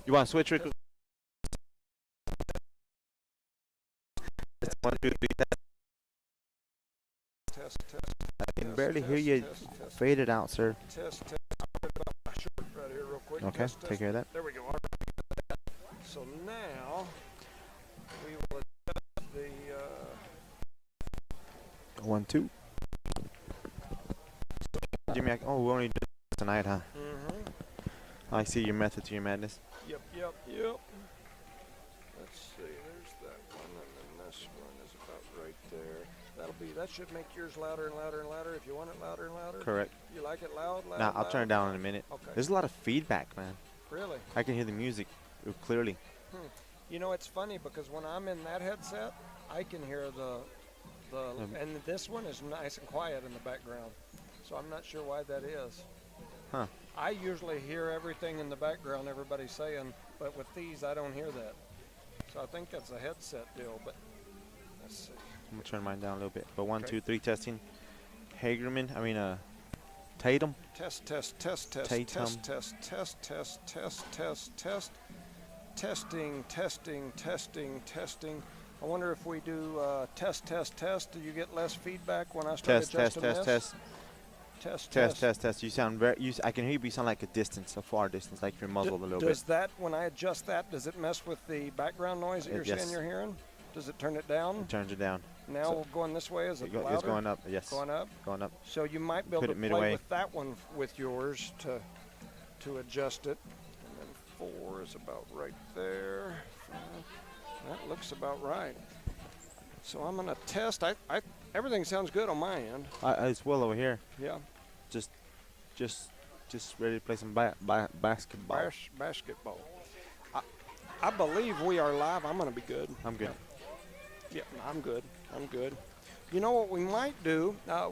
You want to switch, Rick? 1, 2, 3. Test, test. I can Test, barely test, hear you. test, test. Faded out, sir. Test, test. I'll put it on my shirt right here real quick. Okay, Test, take test. care of that. There we go. All right. So now we will adjust the 1, 2. Jimmy, oh, we only did this tonight, huh? I see your method to your madness. Yep. Let's see. There's that one, and then this one is about right there. That should make yours louder and louder and louder. If you want it louder and louder. Correct. You like it loud? Nah, I'll turn it down in a minute. Okay. There's a lot of feedback, man. Really? I can hear the music clearly. You know, it's funny because when I'm in that headset, I can hear and this one is nice and quiet in the background. So I'm not sure why that is. Huh. I usually hear everything in the background everybody's saying, but with these I don't hear that. So I think that's a headset deal, but let's see. I'm gonna turn mine down a little bit. But 1, 2, 3 testing. Tatum. Test. Tatum. Test. Testing. I wonder if we do test. Do you get less feedback when I start adjusting this? Test. You sound very. I can hear you. You sound like a far distance, like you're muzzled a little bit. Does that, when I adjust that, does it mess with the background noise that you're saying you're hearing? Does it turn it down? It turns it down. Now we're going this way. Is it louder? It's going up. Yes. Going up. Going up. So you might be able to play with that one with yours to adjust it. And then 4 is about right there. 5. That looks about right. So I'm gonna test. Everything sounds good on my end. It's well over here. Yeah. Just ready to play some basketball. Basketball. I believe we are live. I'm gonna be good. I'm good. Yeah, I'm good. You know what we might do? I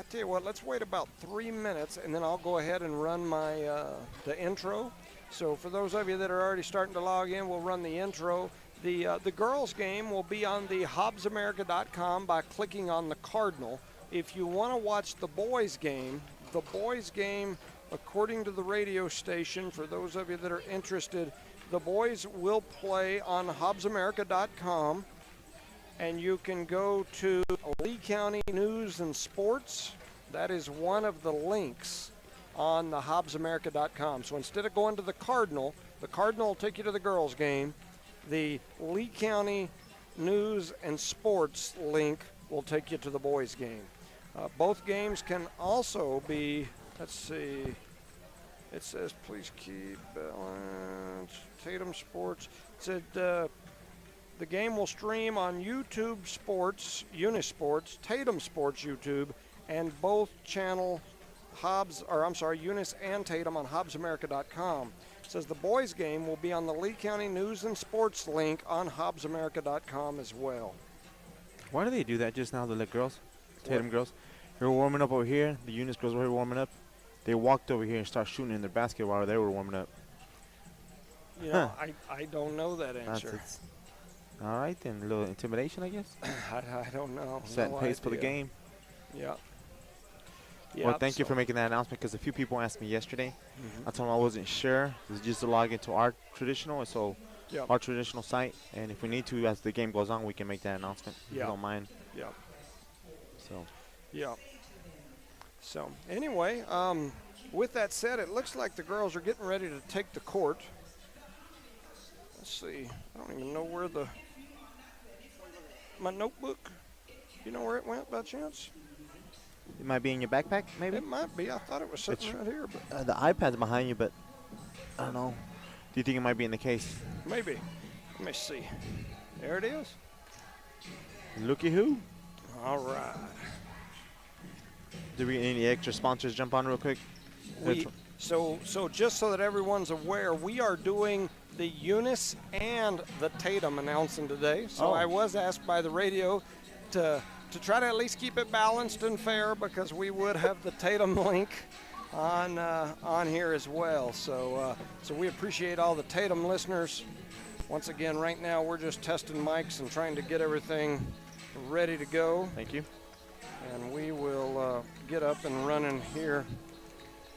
tell you what. Let's wait about 3 minutes, and then I'll go ahead and run my the intro. So for those of you that are already starting to log in, we'll run the intro. The girls' game will be on the HobbsAmerica.com by clicking on the Cardinal. If you want to watch the boys' game, according to the radio station, for those of you that are interested, the boys will play on HobbsAmerica.com, and you can go to Lee County News and Sports. That is one of the links on the HobbsAmerica.com. So instead of going to the Cardinal will take you to the girls' game. The Lee County News and Sports link will take you to the boys' game. Both games can also be, let's see, it says please keep balance, Tatum Sports. It said the game will stream on YouTube Sports, Eunice Sports, Tatum Sports YouTube, and both channel Eunice and Tatum on HobbsAmerica.com. It says the boys' game will be on the Lee County News and Sports link on HobbsAmerica.com as well. Why do they do that just now, the girls? Tatum girls? They were warming up over here. The Eunice girls were warming up. They walked over here and started shooting in their basket while they were warming up. You know, I don't know that answer. All right, then. A little intimidation, I guess? I don't know. Set pace for the game. Yeah. Well, thank you for making that announcement, because a few people asked me yesterday. I told them I wasn't sure. It's just to log into our traditional, our traditional site. And if we need to, as the game goes on, we can make that announcement. If you don't mind. Yeah. So. Yeah. So, anyway, with that said, it looks like the girls are getting ready to take the court. Let's see. I don't even know where my notebook. You know where it went by chance? It might be in your backpack, maybe? It might be. I thought it was sitting right here. But the iPad's behind you, but I don't know. Do you think it might be in the case? Maybe. Let me see. There it is. Looky who. All right. Do we need any extra sponsors jump on real quick? So just so that everyone's aware, we are doing the Eunice and the Tatum announcing today. So I was asked by the radio to try to at least keep it balanced and fair, because we would have the Tatum link on here as well. So we appreciate all the Tatum listeners. Once again, right now we're just testing mics and trying to get everything ready to go. Thank you. And we will get up and running here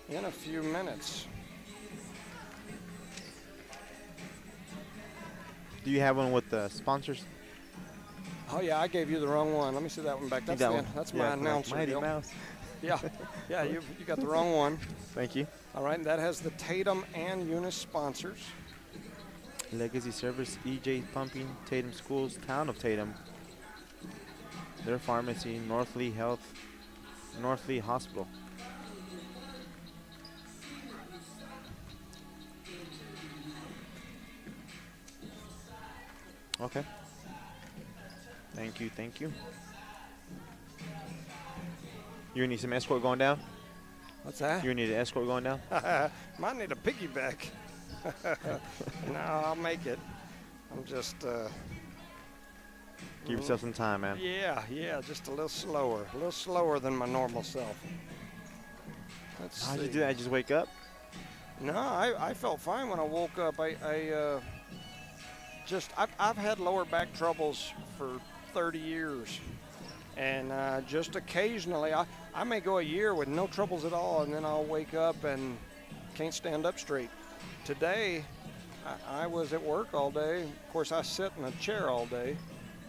in a few minutes. Do you have one with the sponsors? Oh, yeah, I gave you the wrong one. Let me see that one back. That's my announcer. Mighty Mouse. Yeah, you got the wrong one. Thank you. All right, and that has the Tatum and Eunice sponsors. Legacy Service, EJ Pumping, Tatum Schools, Town of Tatum, their pharmacy, Northlee Health, Northlee Hospital. Okay. Thank you. You need some escort going down? What's that? You need an escort going down? Might need a piggyback. No, I'll make it. I'm just... Give yourself some time, man. Yeah, just a little slower than my normal self. How'd you do that? Just wake up? No, I felt fine when I woke up. I've had lower back troubles for 30 years. And just occasionally, I may go a year with no troubles at all, and then I'll wake up and can't stand up straight. Today, I was at work all day. Of course, I sit in a chair all day.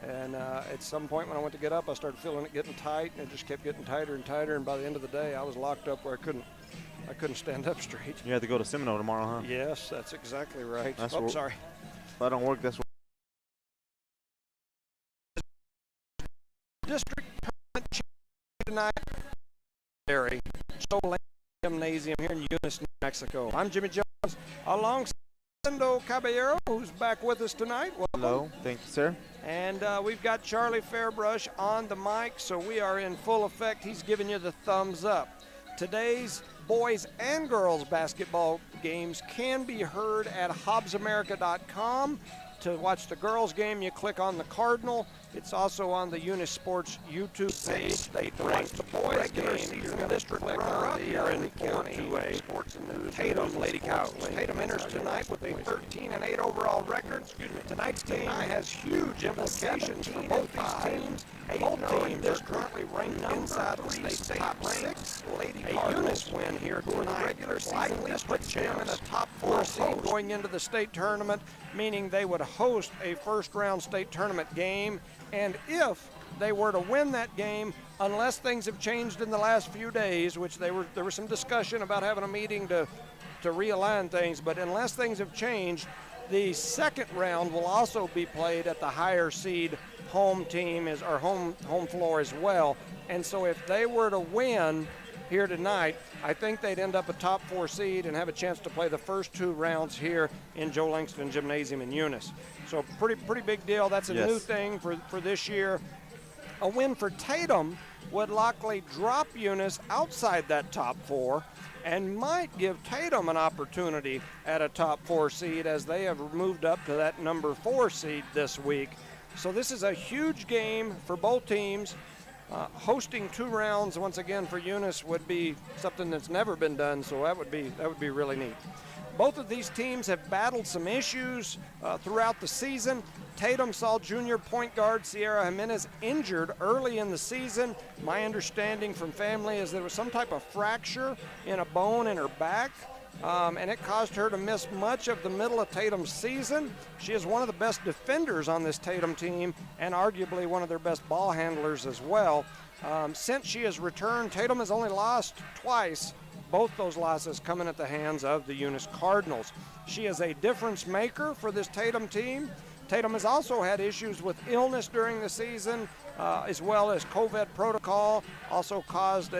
And at some point when I went to get up, I started feeling it getting tight, and it just kept getting tighter and tighter. And by the end of the day, I was locked up where I couldn't stand up straight. You have to go to Seminole tomorrow, huh? Yes, that's exactly right. Sorry. If I don't work, that's what. District tournament tonight. Joe Gymnasium here in Eunice, New Mexico. I'm Jimmy Jones, alongside Fernando Caballero, who's back with us tonight. Welcome. Hello, thank you, sir. And we've got Charlie Fairbrush on the mic, so we are in full effect. He's giving you the thumbs up. Today's boys and girls basketball games can be heard at HobbsAmerica.com. To watch the girls' game, you click on the Cardinal. It's also on the Eunice Sports YouTube page. State ranked the boys regular season district runner-up here in County Sports and News. Tatum, Lady Coyotes. Tatum enters tonight with a 13-8 overall record. Tonight's game has huge implications for both these teams. Both teams are currently ranked inside the state's top 6. A Eunice win here tonight regular season district champ in a top 4 seed going into the state tournament, meaning they would host a first-round state tournament game. And if they were to win that game, unless things have changed in the last few days, which there was some discussion about having a meeting to realign things, but unless things have changed, the second round will also be played at the higher seed home team or home floor as well. And so if they were to win here tonight, I think they'd end up a top 4 seed and have a chance to play the first 2 rounds here in Joe Langston Gymnasium in Eunice. So pretty big deal. That's a new thing for this year. A win for Tatum would likely drop Eunice outside that top 4 and might give Tatum an opportunity at a top 4 seed, as they have moved up to that number 4 seed this week. So this is a huge game for both teams. Hosting 2 rounds once again for Eunice would be something that's never been done, so that would be really neat. Both of these teams have battled some issues throughout the season. Tatum saw junior point guard Sierra Jimenez injured early in the season. My understanding from family is there was some type of fracture in a bone in her back, and it caused her to miss much of the middle of Tatum's season. She is one of the best defenders on this Tatum team and arguably one of their best ball handlers as well. Since she has returned, Tatum has only lost twice. Both those losses coming at the hands of the Eunice Cardinals. She is a difference maker for this Tatum team. Tatum has also had issues with illness during the season, as well as COVID protocol. Also caused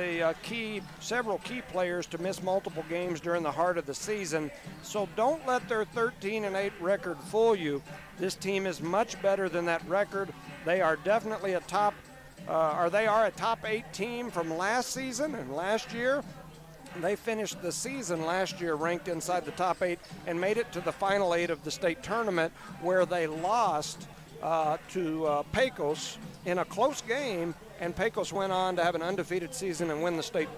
several key players to miss multiple games during the heart of the season. So don't let their 13-8 record fool you. This team is much better than that record. They are definitely a top 8 team from last season and last year. They finished the season last year ranked inside the top 8 and made it to the final 8 of the state tournament, where they lost to Pecos in a close game, and Pecos went on to have an undefeated season and win the state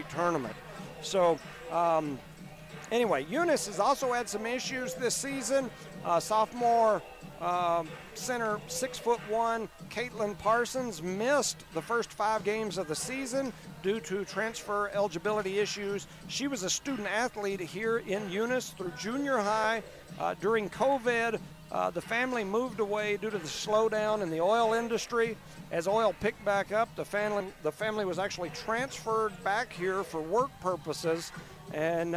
tournament. So anyway, Eunice has also had some issues this season. Sophomore Center, 6'1", Caitlin Parsons missed the first 5 games of the season due to transfer eligibility issues. She was a student athlete here in Eunice through junior high. During COVID, the family moved away due to the slowdown in the oil industry. As oil picked back up, the family was actually transferred back here for work purposes. And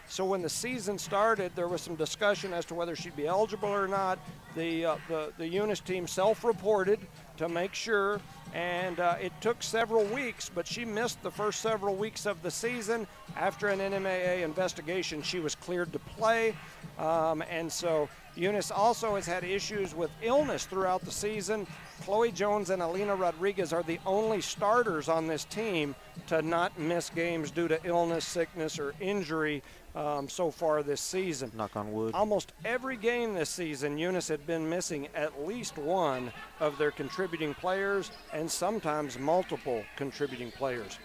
so when the season started, there was some discussion as to whether she'd be eligible or not. The Eunice team self-reported to make sure, and it took several weeks, but she missed the first several weeks of the season. After an NMAA investigation, she was cleared to play. And so Eunice also has had issues with illness throughout the season. Chloe Jones and Alina Rodriguez are the only starters on this team to not miss games due to illness, sickness, or injury so far this season. Knock on wood. Almost every game this season, Eunice had been missing at least one of their contributing players and sometimes multiple contributing players.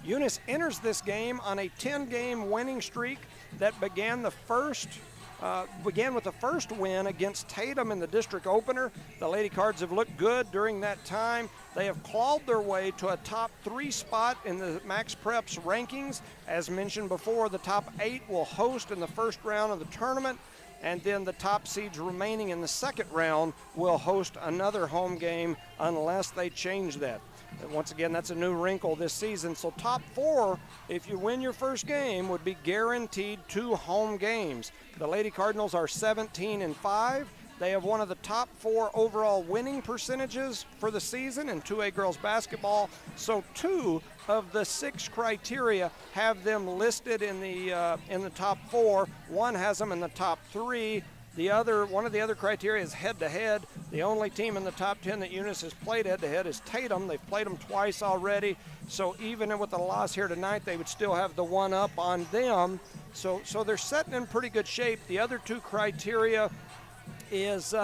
Eunice enters this game on a 10-game winning streak that began with the first win against Tatum in the district opener. The Lady Cards have looked good during that time. They have clawed their way to a top 3 spot in the Max Preps rankings. As mentioned before, the top 8 will host in the first round of the tournament, and then the top seeds remaining in the second round will host another home game unless they change that. And once again, that's a new wrinkle this season. So top 4, if you win your first game, would be guaranteed 2 home games. The Lady Cardinals are 17-5. They have one of the top 4 overall winning percentages for the season in 2A girls basketball. So 2 of the 6 criteria have them listed in the top 4. One has them in the top 3. One of the other criteria is head-to-head. The only team in the top 10 that Eunice has played head-to-head is Tatum. They've played them twice already. So even with the loss here tonight, they would still have the one up on them. So they're setting in pretty good shape. The other 2 criteria is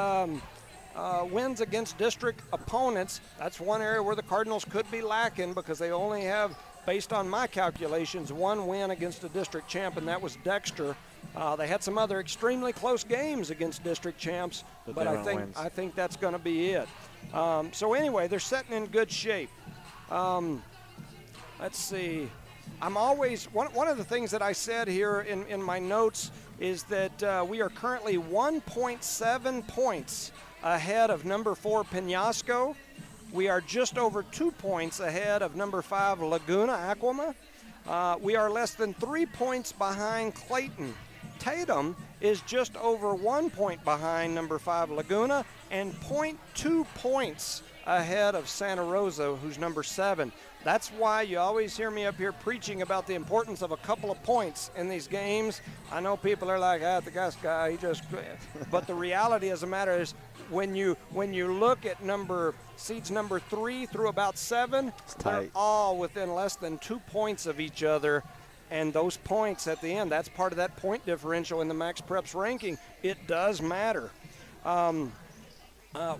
wins against district opponents. That's one area where the Cardinals could be lacking because they only have, based on my calculations, 1 win against a district champ, and that was Dexter. They had some other extremely close games against district champs, but I think that's going to be it. So anyway, they're setting in good shape. Let's see. I'm always one of the things that I said here in my notes is that we are currently 1.7 points ahead of number 4 Penasco. We are just over 2 points ahead of number 5 Laguna Acoma. We are less than 3 points behind Clayton. Tatum is just over 1 point behind number 5 Laguna and 0.2 points ahead of Santa Rosa, who's number 7. That's why you always hear me up here preaching about the importance of a couple of points in these games. I know people are like, the guy, he just. But the reality of the matter is, when you look at seeds number 3 through about 7, they're all within less than 2 points of each other. And those points at the end, that's part of that point differential in the Max Preps ranking. It does matter.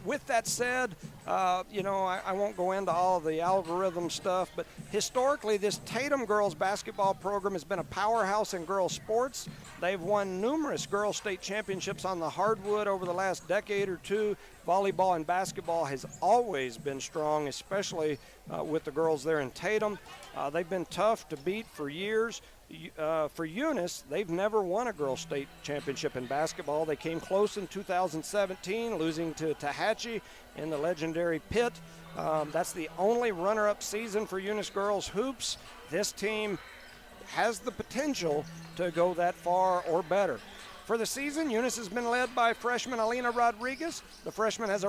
With that said, I won't go into all of the algorithm stuff, but historically this Tatum girls basketball program has been a powerhouse in girls sports. They've won numerous girls state championships on the hardwood over the last decade or 2. Volleyball and basketball has always been strong, especially with the girls there in Tatum. They've been tough to beat for years. For Eunice, they've never won a girls' state championship in basketball. They came close in 2017, losing to Tehachapi in the legendary pit. That's the only runner-up season for Eunice girls hoops. This team has the potential to go that far or better. For the season, Eunice has been led by freshman Alina Rodriguez. The freshman has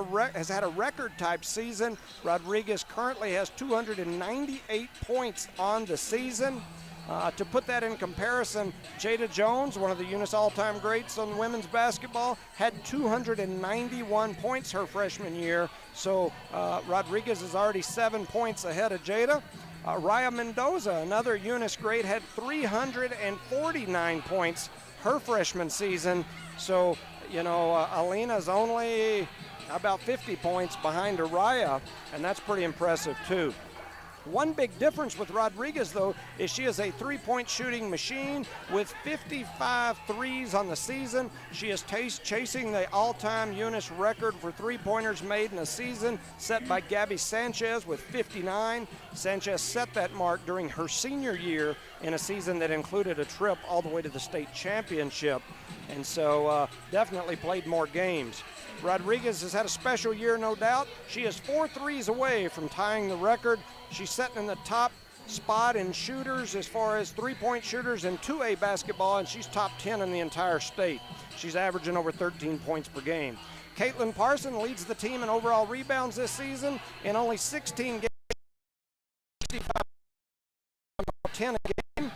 had a record-type season. Rodriguez currently has 298 points on the season. To put that in comparison, Jada Jones, one of the Eunice all-time greats on women's basketball, had 291 points her freshman year. So Rodriguez is already 7 points ahead of Jada. Raya Mendoza, another Eunice great, had 349 points her freshman season. So, Alina's only about 50 points behind Raya, and that's pretty impressive too. One big difference with Rodriguez, though, is she is a three-point shooting machine with 55 threes on the season. She is chasing the all-time Eunice record for three-pointers made in a season, set by Gabby Sanchez with 59. Sanchez set that mark during her senior year in a season that included a trip all the way to the state championship, and so definitely played more games. Rodriguez has had a special year, no doubt. She is 4 threes away from tying the record. She's sitting in the top spot in shooters as far as three-point shooters in 2A basketball, and she's top 10 in the entire state. She's averaging over 13 points per game. Caitlin Parson leads the team in overall rebounds this season in only 16 games, 10 a game.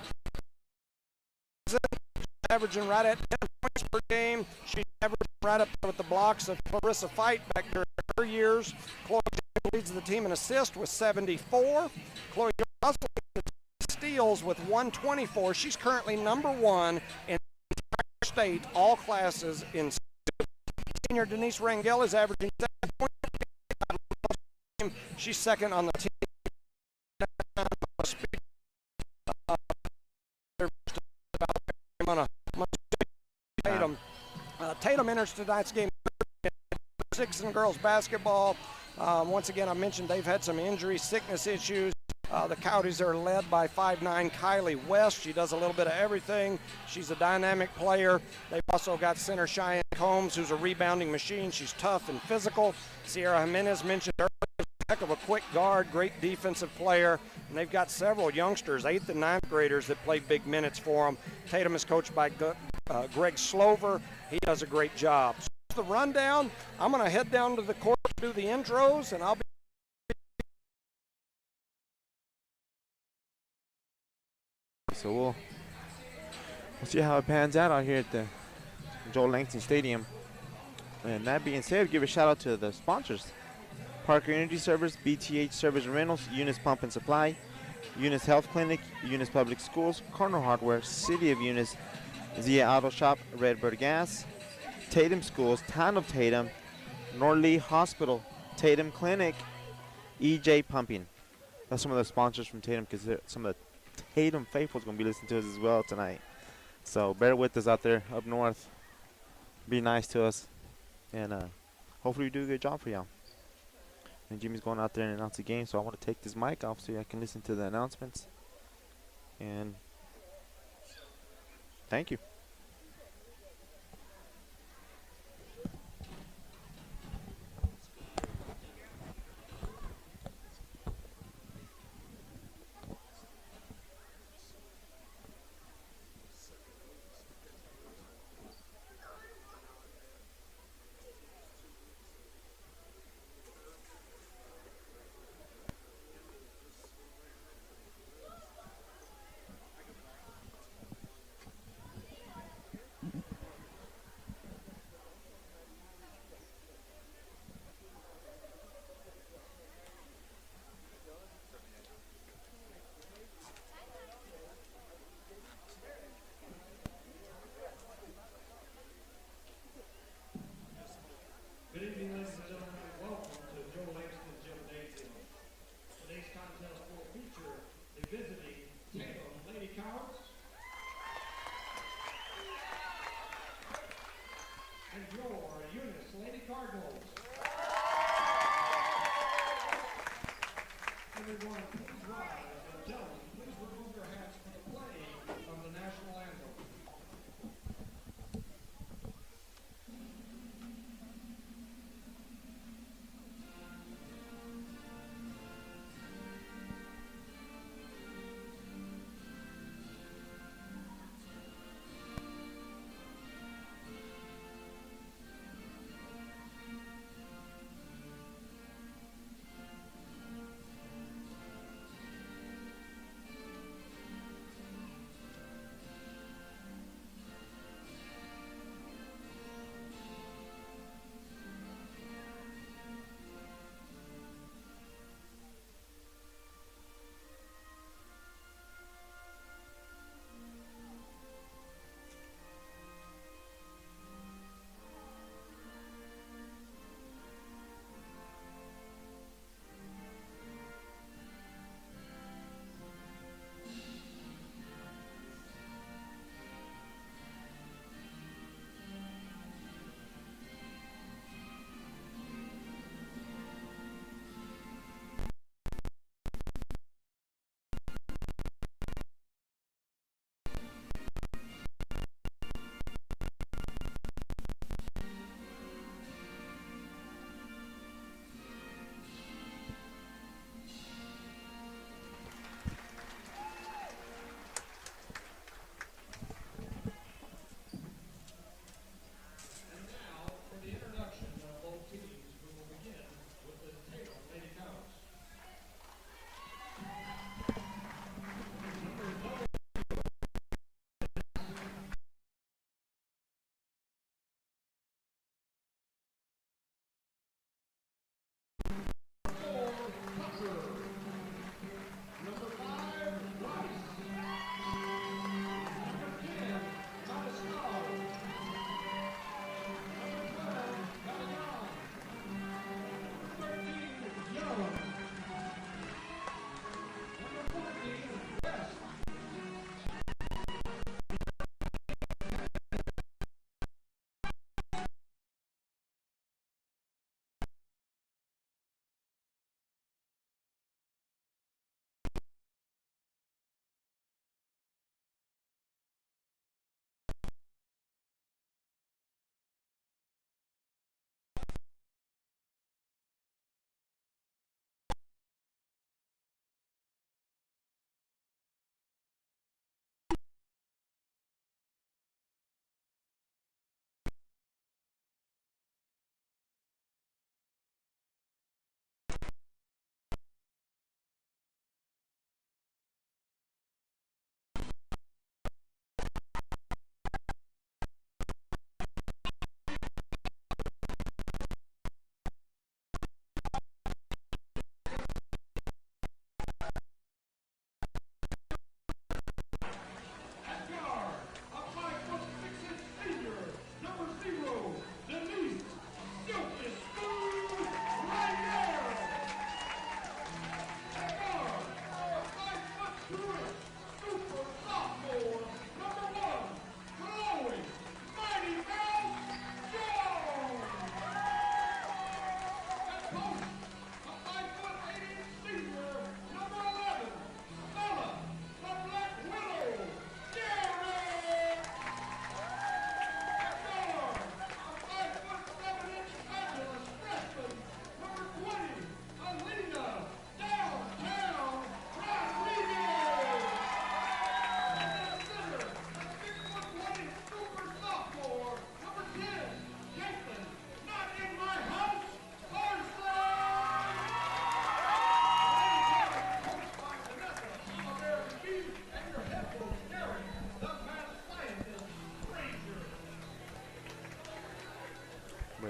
Averaging right at 10 points per game. She's averaging right up there with the blocks of Clarissa Fight back during her years. Chloe leads the team in assists with 74. Chloe also leads the steals with 124. She's currently number 1 in the entire state, all classes in senior. Denise Rangel is averaging 7 points per game. She's second on the team. Tatum enters tonight's game 6 in girls basketball. Once again, I mentioned they've had some injury sickness issues. The Coyotes are led by 5'9" Kylie West. She does a little bit of everything. She's a dynamic player. They've also got center Cheyenne Combs, who's a rebounding machine. She's tough and physical. Sierra Jimenez mentioned earlier, heck of a quick guard, great defensive player. And they've got several youngsters, 8th and 9th graders, that play big minutes for them. Tatum is coached by Greg Slover. He does a great job. So that's the rundown. I'm going to head down to the court to do the intros, and I'll be so we'll see how it pans out here at the Joel Langston Stadium. And that being said, give a shout out to the sponsors: Parker Energy Service, BTH Service and Rentals, Eunice Pump and Supply, Eunice Health Clinic, Eunice Public Schools, Corner Hardware, City of Eunice, Zia Auto Shop, Redbird Gas, Tatum Schools, Town of Tatum, Norley Hospital, Tatum Clinic, EJ Pumping. That's some of the sponsors from Tatum, because some of the Tatum faithful's going to be listening to us as well tonight. So bear with us out there up north. Be nice to us, and hopefully we do a good job for y'all. And Jimmy's going out there and announce the game, so I want to take this mic off so I can listen to the announcements. And thank you.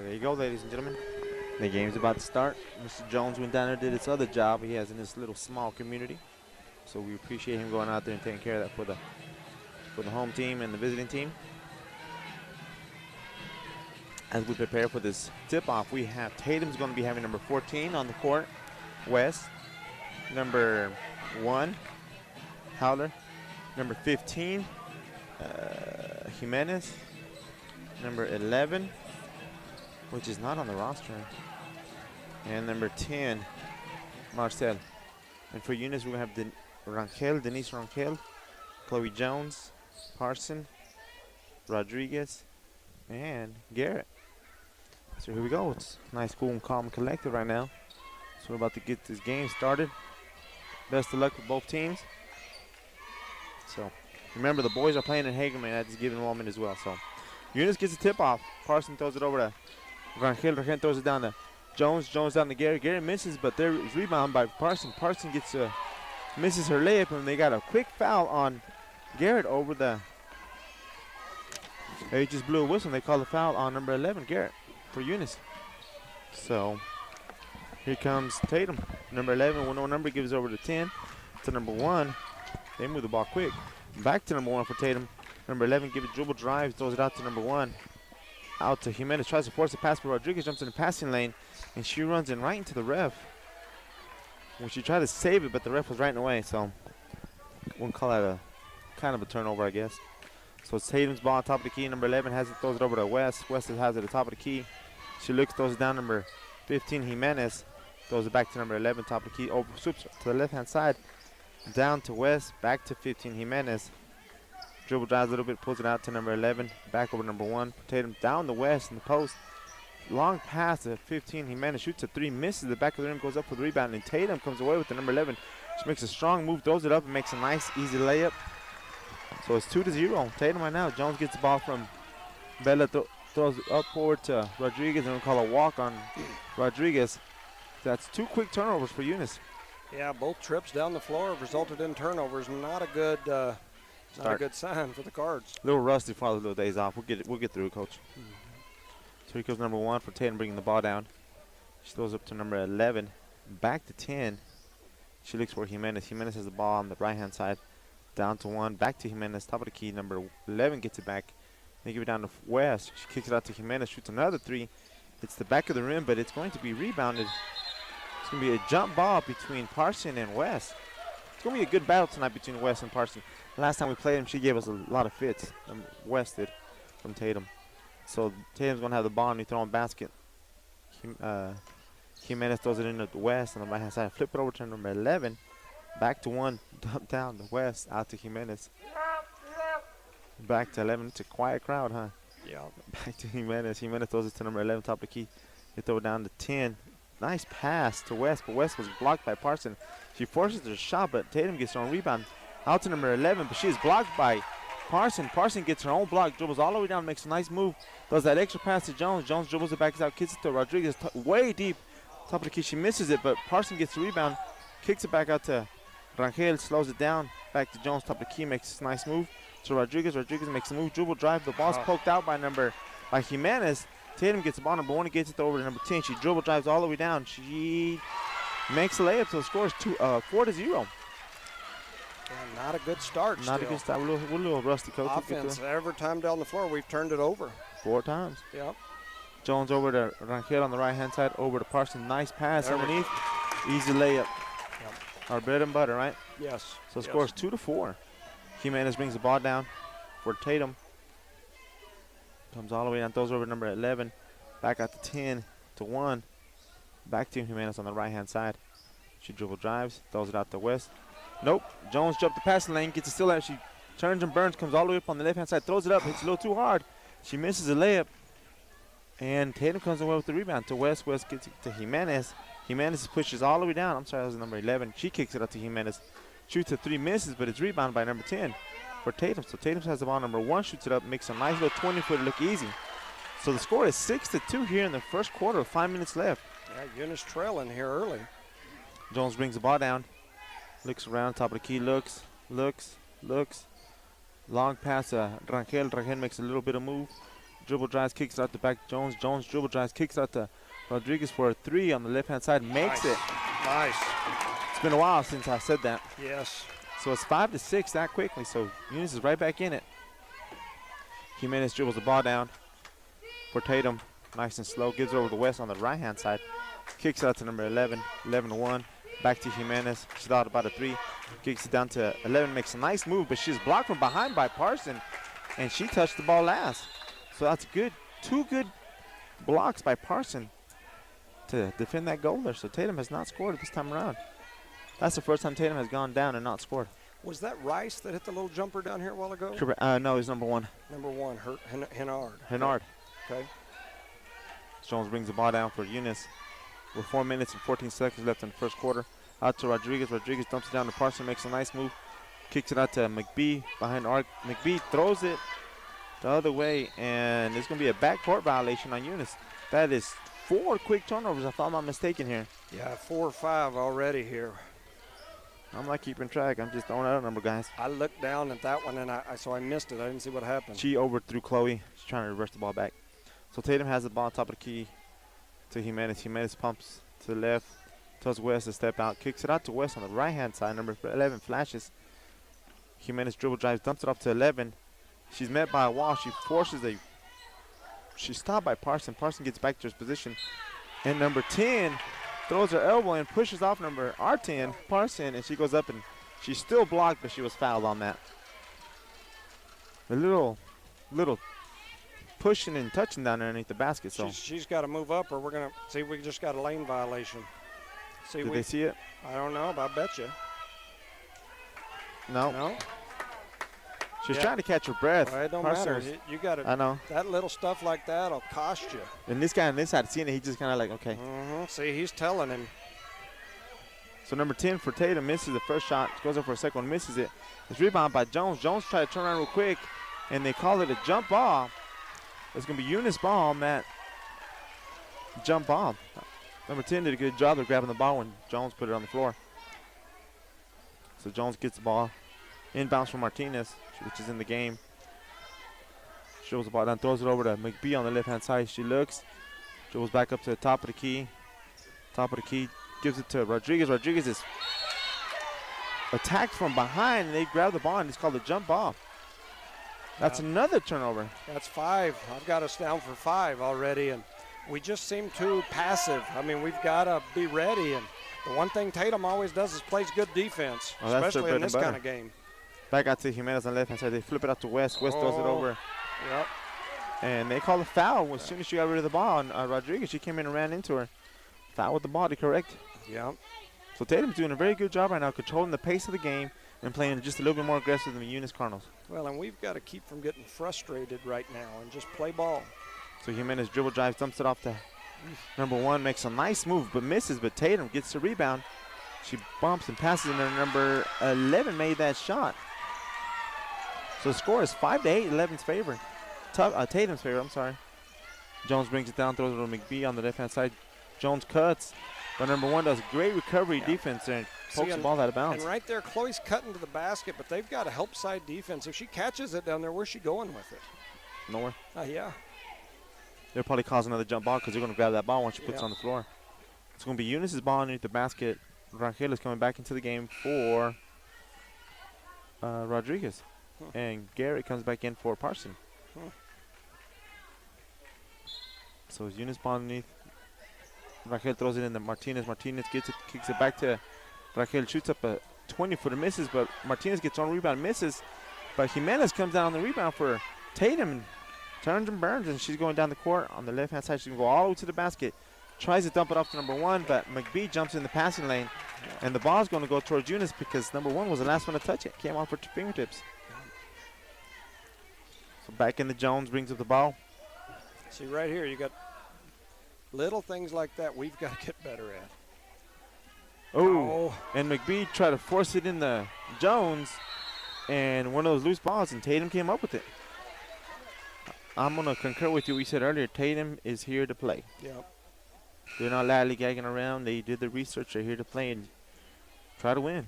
There you go, ladies and gentlemen. The game's about to start. Mr. Jones went down there and did his other job he has in this little small community. So we appreciate him going out there and taking care of that for the home team and the visiting team. As we prepare for this tip-off, we have Tatum's going to be having number 14 on the court, West. Number 1, Howler. Number 15, Jimenez. Number 11, which is not on the roster. And number 10, Marcel. And for Eunice, we're going to have Denise Rangel, Chloe Jones, Parson, Rodriguez, and Garrett. So here we go. It's nice, cool, and calm and collected right now. So we're about to get this game started. Best of luck with both teams. So remember, the boys are playing in Hagerman at this given moment as well. So Eunice gets a tip off. Parson throws it over to Rangel. Rangel throws it down to Jones. Jones down to Garrett. Garrett misses, but there is rebound by Parson. Parson gets misses her layup, and they got a quick foul on Garrett over the. They just blew a whistle, and they called a foul on number 11, Garrett, for Eunice. So here comes Tatum. Number 11 with no number gives over to 10 to number 1. They move the ball quick. Back to number 1 for Tatum. Number 11 gives a dribble drive, throws it out to number 1. Out to Jimenez, tries to force the pass, but Rodriguez jumps in the passing lane, and she runs in right into the ref. When she tried to save it, but the ref was right in the way, so we'll call that a kind of a turnover, I guess. So it's Tatum's ball on top of the key. Number 11 has it, throws it over to West. West has it at the top of the key. She looks, throws it down. Number 15, Jimenez, throws it back to number 11, top of the key. Over, swoops to the left-hand side, down to West, back to 15, Jimenez. Dribble drives a little bit, pulls it out to number 11, back over number 1. Tatum down the West in the post. Long pass to 15, Jimenez shoots a 3, misses the back of the rim, goes up for the rebound, and Tatum comes away with the number 11. She makes a strong move, throws it up, and makes a nice, easy layup. So it's 2-0. Tatum right now. Jones gets the ball from Bella, throws it up forward to Rodriguez, and we'll call a walk on Rodriguez. That's 2 quick turnovers for Eunice. Yeah, both trips down the floor have resulted in turnovers. Not a good sign for the Cards. A little rusty for all the little days off. We'll get through it, Coach. So here comes number 1 for Tatum, bringing the ball down. She throws up to number 11, back to 10. She looks for Jimenez. Jimenez has the ball on the right-hand side. Down to 1, back to Jimenez, top of the key. Number 11 gets it back. They give it down to West. She kicks it out to Jimenez, shoots another 3. It's the back of the rim, but it's going to be rebounded. It's going to be a jump ball between Parson and West. It's going to be a good battle tonight between West and Parson. Last time we played him, she gave us a lot of fits. West did from Tatum. So Tatum's going to have the ball and he throws a basket. Jimenez throws it into the West on the right-hand side. Flip it over to number 11. Back to 1, dump down the West, out to Jimenez. Back to 11. It's a quiet crowd, huh? Yeah. Back to Jimenez. Jimenez throws it to number 11, top of the key. They throw it down to 10. Nice pass to West, but West was blocked by Parson. She forces the shot, but Tatum gets her own rebound. Out to number 11, but she is blocked by Parson. Parson gets her own block, dribbles all the way down, makes a nice move. Does that extra pass to Jones. Jones dribbles it back out, kicks it to Rodriguez, way deep. Top of the key, she misses it, but Parson gets the rebound, kicks it back out to Rangel, slows it down, back to Jones, top of the key, makes a nice move. So Rodriguez makes a move, dribble drive. The ball's poked out by Jimenez. Tatum gets the ball, number 1, and gets it over to number 10. She dribble drives all the way down. She makes a layup, so the score is 4-0. Yeah, not a good start. Not a good start. We're a little rusty, Coach. Offense, every time down the floor, we've turned it over. 4 times. Yep. Jones over to Rangel on the right-hand side, over to Parson. Nice pass underneath. Easy layup. Yep. Our bread and butter, right? Yes. So the score is 2-4. Jimenez brings the ball down for Tatum. Comes all the way down, throws over number 11. Back out to 10 to 1. Back to Jimenez on the right-hand side. She dribble drives, throws it out to West. Nope. Jones jumped the passing lane, gets it still out. She turns and burns, comes all the way up on the left-hand side, throws it up, hits a little too hard. She misses a layup. And Tatum comes away with the rebound to West. West gets it to Jimenez. Jimenez pushes all the way down. I'm sorry, that was number 11. She kicks it out to Jimenez. Shoots a 3, misses, but it's rebounded by number 10 for Tatum. So Tatum has the ball. Number 1 shoots it up, makes a nice little 20-footer look easy. So the score is 6-2 here in the first quarter with 5 minutes left. Yeah, Eunice trailing here early. Jones brings the ball down. Looks around, top of the key, looks. Long pass to Rangel. Rangel makes a little bit of move. dribble drives, kicks out the back. Jones dribble drives, kicks out to Rodriguez for a 3 on the left-hand side. Makes it. Nice. It's been a while since I said that. Yes. So it's 5-6 that quickly. So Eunice is right back in it. Jimenez dribbles the ball down for Tatum. Nice and slow. Gives it over to West on the right-hand side. Kicks it out to number 11. 11-1. Back to Jimenez. She thought about a 3. Kicks it down to 11. Makes a nice move, but she's blocked from behind by Parson. And she touched the ball last. So that's good. 2 good blocks by Parson to defend that goal there. So Tatum has not scored this time around. That's the first time Tatum has gone down and not scored. Was that Rice that hit the little jumper down here a while ago? No, he's number 1. Number 1, Henard. Henard. Okay. Jones brings the ball down for Eunice. With 4 minutes and 14 seconds left in the first quarter. Out to Rodriguez. Rodriguez dumps it down to Parson. Makes a nice move. Kicks it out to McBee behind arc. McBee throws it the other way, and there's going to be a backcourt violation on Eunice. That is 4 quick turnovers, if I'm not mistaken here. Yeah, 4 or 5 already here. I'm not keeping track. I'm just throwing out a number, guys. I looked down at that one, and so I missed it. I didn't see what happened. She overthrew Chloe. She's trying to reverse the ball back. So Tatum has the ball on top of the key to Jimenez. Jimenez pumps to the left, tells West to step out, kicks it out to West on the right-hand side. Number 11 flashes. Jimenez dribble drives, dumps it off to 11. She's met by a wall. She forces a. She's stopped by Parson. Parson gets back to his position. And number 10 throws her elbow and pushes off number R10, Parson, and she goes up and she's still blocked, but she was fouled on that. A little pushing and touching down underneath the basket. So she's got to move up, or we're gonna see. We just got a lane violation. See, did they see it? I don't know, but I bet you. No. She was trying to catch her breath. Well, it don't matter. You got to. I know. That little stuff like that will cost you. And this guy on this side seeing it, he just kind of like, okay. See, he's telling him. So number 10 for Tatum misses the first shot. Goes up for a second one, misses it. It's rebounded by Jones. Jones tried to turn around real quick, and they call it a jump ball. It's going to be Eunice ball on that jump ball. Number 10 did a good job of grabbing the ball when Jones put it on the floor. So Jones gets the ball. Inbounds from Martinez, which is in the game. Shows the ball down, throws it over to McBee on the left-hand side. She looks. Dribbles back up to the top of the key. Gives it to Rodriguez. Rodriguez is attacked from behind, and they grab the ball, and it's called a jump ball. That's another turnover. That's 5. I've got us down for 5 already, and we just seem too passive. I mean, we've got to be ready, and the one thing Tatum always does is plays good defense, especially in this kind of game. Back out to Jimenez on the left-hand side. They flip it out to West. West throws it over. Yep. And they call a foul as soon as she got rid of the ball. And Rodriguez, she came in and ran into her. Foul with the ball to correct. Yep. So Tatum's doing a very good job right now, controlling the pace of the game and playing just a little bit more aggressive than the Eunice Cardinals. Well, and we've got to keep from getting frustrated right now and just play ball. So Jimenez dribble drives, dumps it off to number 1, makes a nice move but misses, but Tatum gets the rebound. She bumps and passes, and number 11 made that shot. So the score is 5-8, 11's favor. Tatum's favor, I'm sorry. Jones brings it down, throws it to McBee on the left-hand side. Jones cuts, but number 1 does great recovery defense and pokes the ball out of bounds. And right there, Chloe's cutting to the basket, but they've got a help side defense. If she catches it down there, where's she going with it? Nowhere. Yeah. They'll probably cause another jump ball because they're going to grab that ball once she puts it on the floor. It's going to be Eunice's ball underneath the basket. Rangel is coming back into the game for Rodriguez. And Garrett comes back in for Parson. So it's Eunice ball underneath. Rangel throws it in to Martinez. Martinez gets it, kicks it back to Rangel. Shoots up a 20-footer, misses, but Martinez gets on rebound, misses. But Jimenez comes down on the rebound for Tatum and turns and burns, and she's going down the court on the left-hand side. She's going to go all the way to the basket. Tries to dump it off to number 1, but McBee jumps in the passing lane, and the ball's going to go towards Eunice because number 1 was the last one to touch it. Came off her fingertips. So back in the Jones, brings up the ball. See, right here, you got little things like that we've got to get better at. Oh, and McBee tried to force it in the Jones, and one of those loose balls, and Tatum came up with it. I'm going to concur with you. We said earlier, Tatum is here to play. Yep. They're not lollygagging around. They did the research. They're here to play and try to win.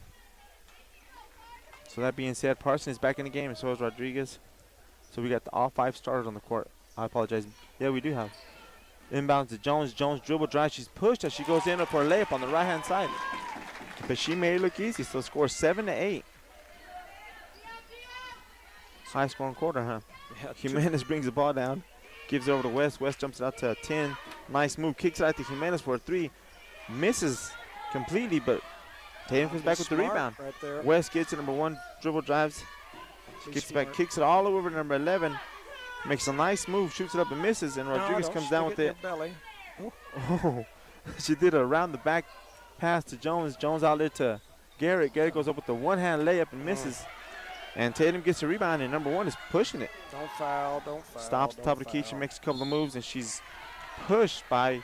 So that being said, Parson is back in the game, and so is Rodriguez. So we got all 5 starters on the court. I apologize. Yeah, we do have. Inbound to Jones. Jones dribble drive. She's pushed as she goes in for a layup on the right-hand side. But she made it look easy, so score 7-8. High scoring quarter, huh? Yeah, Jimenez brings the ball down. Gives it over to West. West jumps it out to 10. Nice move. Kicks it out to Jimenez for a 3. Misses completely, but Tatum comes back with the rebound. Right there. West gets it, number 1, dribble drives. Gets back, kicks it all over to number 11. Makes a nice move, shoots it up and misses, and Rodriguez comes down with it. Belly. Oh, she did a round the back pass to Jones. Jones out there to Garrett. Garrett goes up with the one-hand layup and misses. And Tatum gets a rebound, and number 1 is pushing it. Don't foul, don't foul. Stops top of the key. She makes a couple of moves, and she's pushed by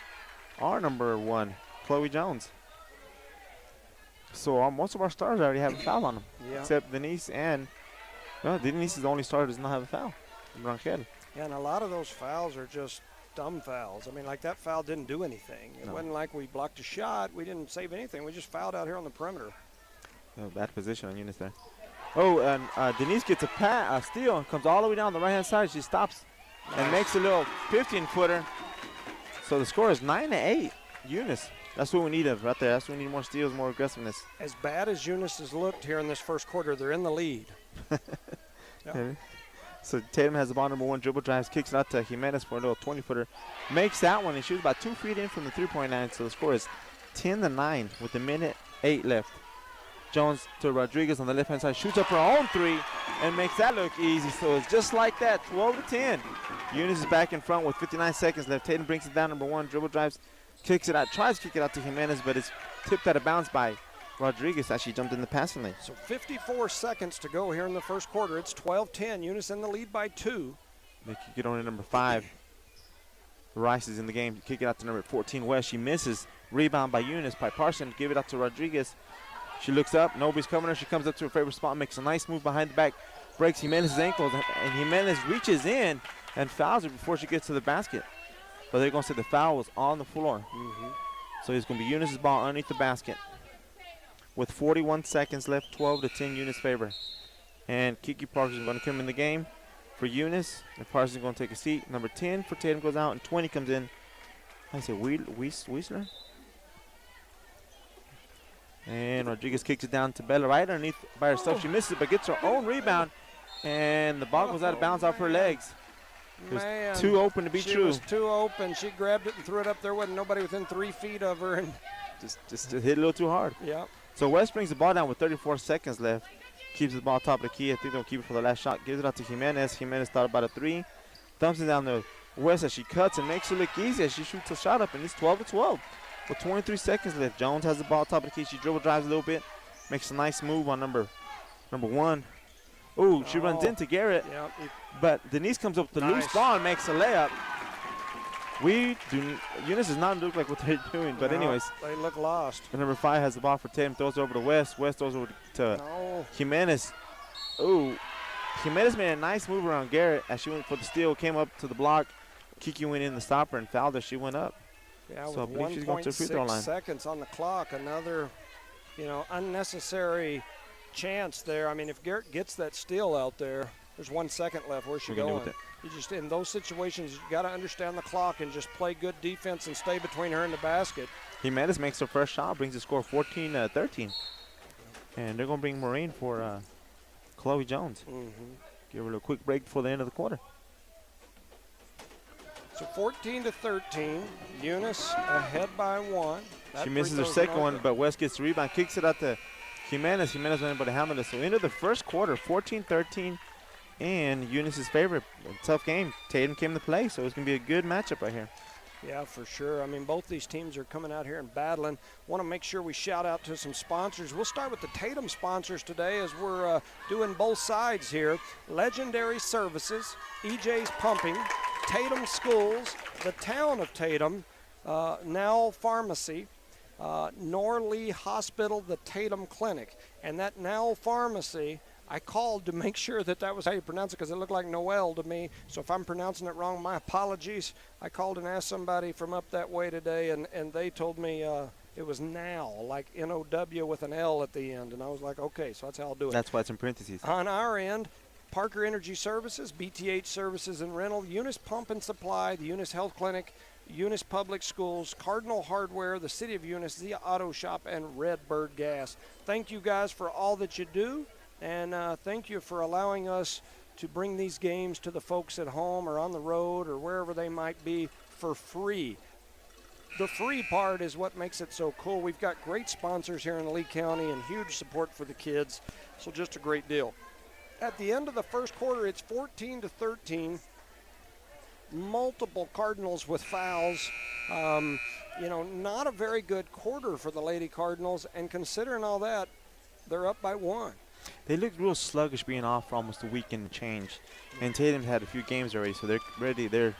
our number 1, Chloe Jones. So most of our stars already have a foul on them, except Denise and Denise is the only star that does not have a foul. Rangel. Yeah, and a lot of those fouls are just dumb fouls. I mean, like that foul didn't do anything. It wasn't like we blocked a shot. We didn't save anything. We just fouled out here on the perimeter. Bad position on Eunice there. Oh, and Denise gets a steal and comes all the way down the right-hand side. She stops and makes a little 15-footer. So the score is 9-8. Eunice. That's what we need right there. That's what we need, more steals, more aggressiveness. As bad as Eunice has looked here in this first quarter, they're in the lead. Yeah. So Tatum has the ball, number 1, dribble drives, kicks it out to Jimenez for a little 20-footer. Makes that one, and shoots about 2 feet in from the 3-point line. So the score is 10-9 with 1:08 left. Jones to Rodriguez on the left-hand side, shoots up her own 3 and makes that look easy. So it's just like that, 12-10. Eunice is back in front with 59 seconds left. Tatum brings it down, number 1, dribble drives, kicks it out, tries to kick it out to Jimenez, but it's tipped out of bounds by Rodriguez as she jumped in the passing lane. So 54 seconds to go here in the first quarter. It's 12-10. Eunice in the lead by 2. They kick it on to number 5. Rice is in the game. Kick it out to number 14, West. She misses. Rebound by Eunice. By Parson. Give it out to Rodriguez. She looks up. Nobody's coming her. She comes up to her favorite spot. Makes a nice move behind the back. Breaks Jimenez's ankles. And Jimenez reaches in and fouls her before she gets to the basket. But they're going to say the foul was on the floor. So it's going to be Eunice's ball underneath the basket. With 41 seconds left, 12-10 Eunice favor. And Kiki Parsons is going to come in the game for Eunice. And Parsons is going to take a seat. Number 10 for Tatum goes out, and 20 comes in. I say Weisler. And Rodriguez kicks it down to Bella right underneath by herself. She misses it, but gets her own rebound. And the ball goes out of bounds off her legs. It was too open to be true. She was too open. She grabbed it and threw it up. There wasn't nobody within 3 feet of her. And just hit it a little too hard. Yeah. So West brings the ball down with 34 seconds left. Keeps the ball top of the key. I think they'll keep it for the last shot. Gives it out to Jimenez. Jimenez thought about a 3. Dumps it down to West as she cuts and makes it look easy as she shoots a shot up. And it's 12-12 with 23 seconds left. Jones has the ball top of the key. She dribble drives a little bit. Makes a nice move on number 1. Ooh, she runs into Garrett. Yeah, but Denise comes up with the loose ball and makes a layup. Eunice does not look like what they're doing, but anyways. They look lost. And number 5 has the ball for Tatum, throws it over to West. West throws it over to Jimenez. Ooh, Jimenez made a nice move around Garrett as she went for the steal, came up to the block. Kiki went in the stopper and fouled her. She went up. Yeah, so with I believe she's going to the free throw line. 1.6 seconds on the clock. Another, unnecessary chance there. I mean, if Garrett gets that steal out there, there's 1 second left. Where's she going? You just, in those situations, you got to understand the clock and just play good defense and stay between her and the basket. Jimenez makes her first shot, brings the score 14-13. And they're going to bring Maureen for Chloe Jones. Give her a quick break before the end of the quarter. So 14-13, Eunice ahead by 1. She misses her second one, but West gets the rebound, kicks it out to Jimenez. Jimenez went able to handle it. So into the first quarter, 14-13. And Eunice's favorite. A tough game. Tatum came to play, so it's going to be a good matchup right here. Yeah, for sure. I mean, both these teams are coming out here and battling. Want to make sure we shout out to some sponsors. We'll start with the Tatum sponsors today as we're doing both sides here. Legendary Services, EJ's Pumping, Tatum Schools, the town of Tatum, Now Pharmacy, Norley Hospital, the Tatum Clinic. And that Now Pharmacy, I called to make sure that was how you pronounce it because it looked like Noel to me. So if I'm pronouncing it wrong, my apologies. I called and asked somebody from up that way today, and they told me it was Now, like N-O-W with an L at the end. And I was like, okay, so that's how I'll do it. That's why it's in parentheses. On our end, Parker Energy Services, BTH Services and Rental, Eunice Pump and Supply, the Eunice Health Clinic, Eunice Public Schools, Cardinal Hardware, the City of Eunice, the Auto Shop, and Redbird Gas. Thank you guys for all that you do, and thank you for allowing us to bring these games to the folks at home or on the road or wherever they might be for free. The free part is what makes it so cool. We've got great sponsors here in Lee County and huge support for the kids, so just a great deal. At the end of the first quarter, it's 14-13. Multiple Cardinals with fouls. Not a very good quarter for the Lady Cardinals, and considering all that, they're up by 1. They looked real sluggish being off for almost a week and change. And Tatum had a few games already, so they're ready. They're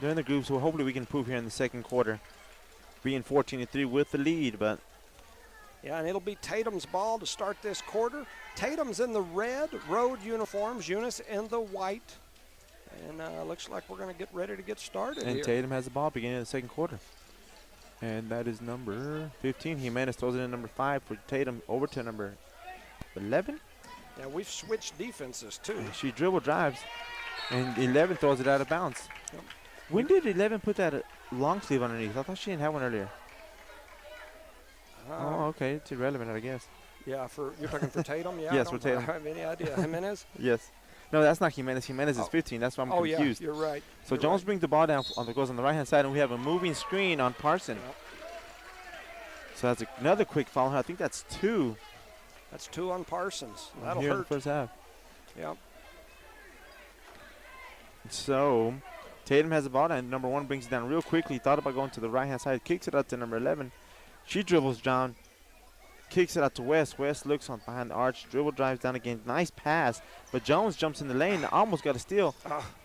in the group, so hopefully we can improve here in the second quarter, being 14-3 with the lead. But yeah, and it'll be Tatum's ball to start this quarter. Tatum's in the red road uniforms, Eunice in the white. And looks like we're going to get ready to get started and here. Tatum has the ball beginning of the second quarter. And that is number 15. Jimenez throws it in number 5 for Tatum over to number 11. Yeah, we've switched defenses, too. And she dribble drives, and 11 throws it out of bounds. Yep. When did 11 put that long sleeve underneath? I thought she didn't have one earlier. Oh, okay. It's irrelevant, I guess. Yeah, you're talking for Tatum? Yeah, yes, for Tatum. I don't have any idea. Jimenez? Yes. No, that's not Jimenez. Jimenez is 15. That's why I'm confused. Yeah, you're right. So Jones brings the ball down goes on the right-hand side, and we have a moving screen on Parson. Yep. So that's another quick foul. I think that's 2. That's 2 on Parsons. That'll here hurt. In the first half. Yep. So Tatum has the ball, and number 1 brings it down real quickly. Thought about going to the right-hand side, kicks it out to number 11. She dribbles down, kicks it out to West. West looks on behind the arch, dribble drives down again. Nice pass, but Jones jumps in the lane, almost got a steal.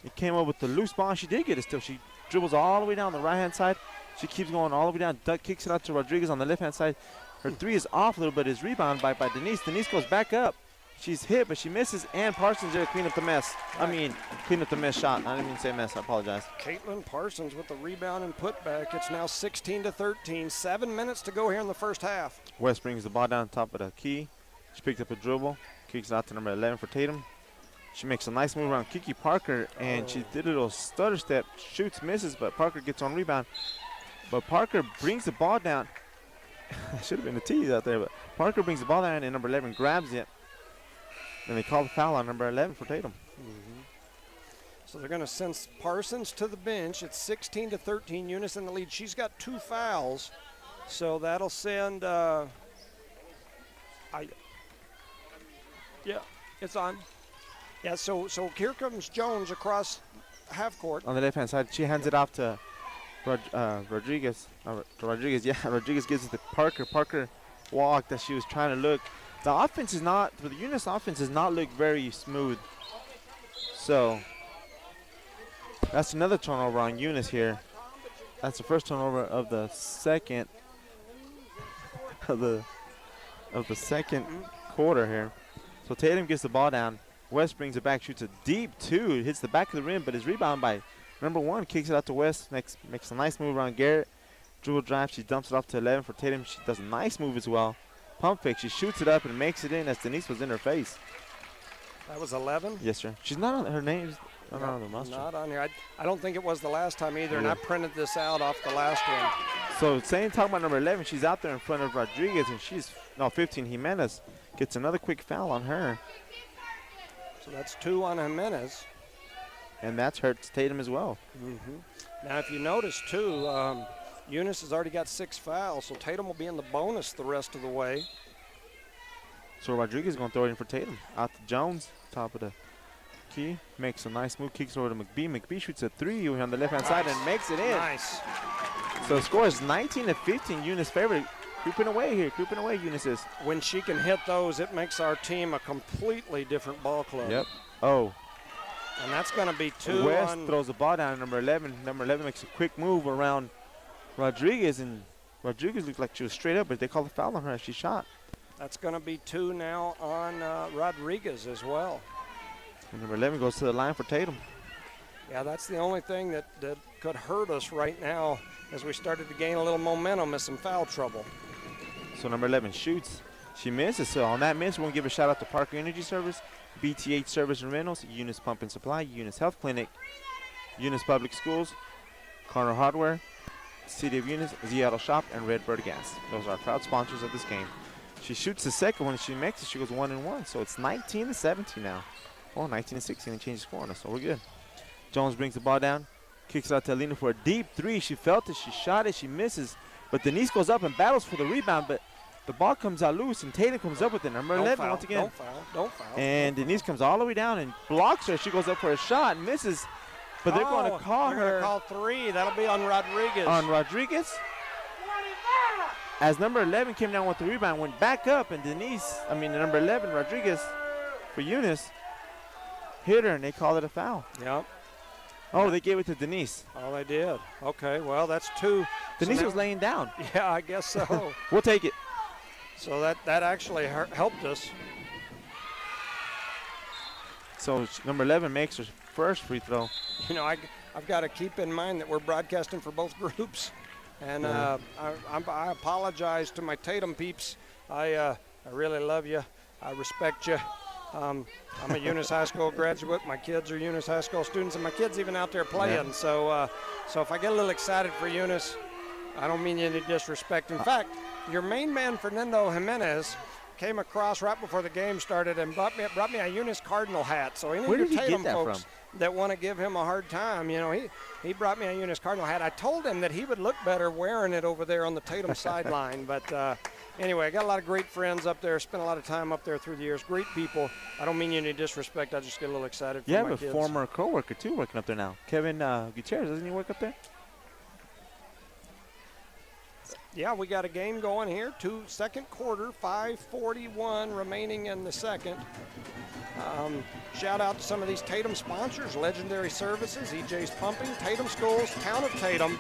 It came up with the loose ball, and she did get a steal. She dribbles all the way down the right-hand side. She keeps going all the way down. Duck kicks it out to Rodriguez on the left-hand side. Her 3 is off a little bit. Is rebounded by Denise. Denise goes back up. She's hit, but she misses, and Parsons there to clean up the mess. Clean up the mess shot. I didn't mean to say mess. I apologize. Caitlin Parsons with the rebound and putback. It's now 16-13. 7 minutes to go here in the first half. West brings the ball down top of the key. She picked up a dribble. Kicks it out to number 11 for Tatum. She makes a nice move around Kiki Parker, and she did a little stutter step. Shoots, misses, but Parker gets on rebound. But Parker brings the ball down. Should have been a tease out there, but Parker brings the ball down, and number 11 grabs it. And they call the foul on number 11 for Tatum. Mm-hmm. So they're going to send Parsons to the bench. It's 16-13. Eunice in the lead. She's got 2 fouls, so that'll send. Yeah, it's on. Yeah, so here comes Jones across half court. On the left-hand side, she hands it off to Rodriguez. Rodriguez gives it to Parker. Parker walked as she was trying to look. The offense is not, for the Eunice offense, does not look very smooth. So that's another turnover on Eunice here. That's the first turnover of the second quarter here. So Tatum gets the ball down. West brings it back, shoots a deep 2. It hits the back of the rim, but is rebounded by number 1. Kicks it out to West. Makes a nice move around Garrett. Dribble drive. She dumps it off to 11 for Tatum. She does a nice move as well. Pump fake. She shoots it up and makes it in as Denise was in her face. That was 11? Yes, sir. She's not on her name's not on the roster. Not on here. I don't think it was the last time either, and I printed this out off the last one. So talking about number 11, she's out there in front of Rodriguez, and 15. Jimenez gets another quick foul on her. So that's 2 on Jimenez. And that hurts Tatum as well. Mm-hmm. Now, if you notice, too, Eunice has already got 6 fouls, so Tatum will be in the bonus the rest of the way. So Rodriguez is going to throw it in for Tatum. Out to Jones, top of the key. Makes a nice move, kicks over to McBee. McBee shoots a 3 on the left-hand side and makes it in. Nice. So the score is 19-15, Eunice favorite. Creeping away here, Eunice is. When she can hit those, it makes our team a completely different ball club. Yep. Oh. And that's going to be 2 West on. Throws the ball down to number 11. Number 11 makes a quick move around Rodriguez, and Rodriguez looked like she was straight up, but they called a foul on her as she shot. That's going to be 2 now on Rodriguez as well. And number 11 goes to the line for Tatum. Yeah, that's the only thing that could hurt us right now as we started to gain a little momentum is some foul trouble. So number 11 shoots. She misses. So on that miss, we're going to give a shout out to Parker Energy Service BTH Service and Rentals, Eunice Pump and Supply, Eunice Health Clinic, Eunice Public Schools, Corner Hardware, City of Eunice, Seattle Shop, and Redbird Gas. Those are our proud sponsors of this game. She shoots the second one, and she makes it. She goes 1-1, so it's 19-17 now. Oh, 19-16, and changes score on us, so we're good. Jones brings the ball down, kicks it out to Alina for a deep three. She felt it, she shot it, she misses, but Denise goes up and battles for the rebound, but the ball comes out loose, and Tatum comes up with it. Number 11 once again. Don't foul. And Denise comes all the way down and blocks her. She goes up for a shot and misses. But they're going to call her. They're going to call 3. That'll be on Rodriguez. On Rodriguez. As number 11 came down with the rebound, went back up, and number 11, Rodriguez, for Eunice, hit her, and they called it a foul. Yep. Oh, they gave it to Denise. Oh, they did. Okay, well, that's 2. Denise was laying down. Yeah, I guess so. We'll take it. So that actually helped us. So number 11 makes her first free throw. You know, I've got to keep in mind that we're broadcasting for both groups. And I apologize to my Tatum peeps. I really love you. I respect you. I'm a Eunice High School graduate. My kids are Eunice High School students, and my kids even out there playing. Yeah. So if I get a little excited for Eunice, I don't mean any disrespect. In fact, your main man, Fernando Jimenez, came across right before the game started and brought me a Eunice Cardinal hat. So any of your Tatum folks that want to give him a hard time, you know, he brought me a Eunice Cardinal hat. I told him that he would look better wearing it over there on the Tatum sideline. But anyway, I got a lot of great friends up there, spent a lot of time up there through the years. Great people. I don't mean any disrespect. I just get a little excited for my kids. You have a former co-worker, too, working up there now. Kevin Gutierrez, doesn't he work up there? Yeah, we got a game going here. Second quarter, 5:41 remaining in the second. Shout out to some of these Tatum sponsors: Legendary Services, EJ's Pumping, Tatum Schools, Town of Tatum,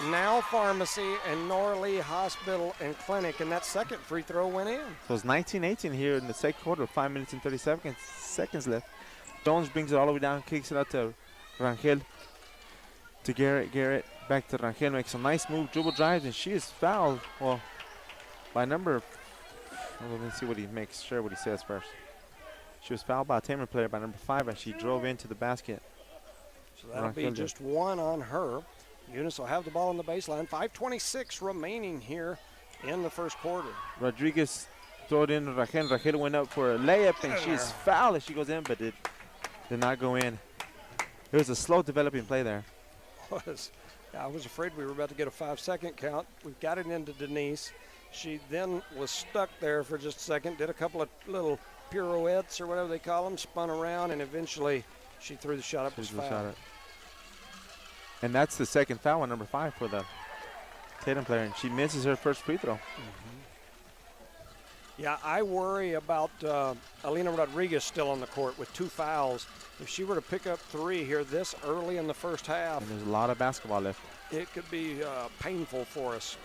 Now Pharmacy, and Norley Hospital and Clinic. And that second free throw went in. So it's 19-18 here in the second quarter, 5 minutes and 30 seconds left. Jones brings it all the way down, kicks it out to Rangel, to Garrett. Back to Rangel, makes a nice move, dribble drives, and she is fouled. Well, by number, let me see what he makes sure what he says first. She was fouled by a Tatum player by number 5, and she drove into the basket. So that'll be just 1 on her. Eunice will have the ball on the baseline. 5:26 remaining here in the first quarter. Rodriguez threw it in to Rangel. Rangel went up for a layup, and she's fouled as she goes in, but it did not go in. It was a slow developing play there. I was afraid we were about to get a 5-second count. We got it into Denise. She then was stuck there for just a second, did a couple of little pirouettes or whatever they call them, spun around, and eventually she threw the shot up as foul. And that's the second foul on number 5 for the Tatum player, and she misses her first free throw. Mm-hmm. Yeah, I worry about Alina Rodriguez still on the court with 2 fouls. If she were to pick up 3 here this early in the first half, and there's a lot of basketball left, it could be painful for us.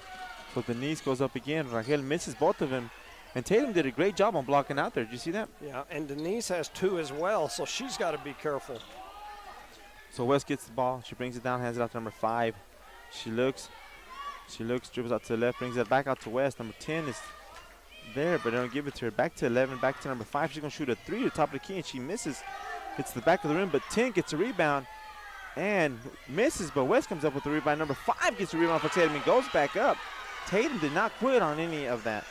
So Denise goes up again. Rangel misses both of them, and Tatum did a great job on blocking out there. Did you see that? Yeah, and Denise has 2 as well, so she's got to be careful. So West gets the ball. She brings it down, hands it out to number 5. She looks, dribbles out to the left, brings it back out to West. Number 10 is there, but they don't give it to her. Back to 11, back to number 5. She's going to shoot a 3 to the top of the key, and she misses. Hits the back of the rim, but 10 gets a rebound and misses, but West comes up with the rebound. Number 5 gets a rebound for Tatum and goes back up. Tatum did not quit on any of that.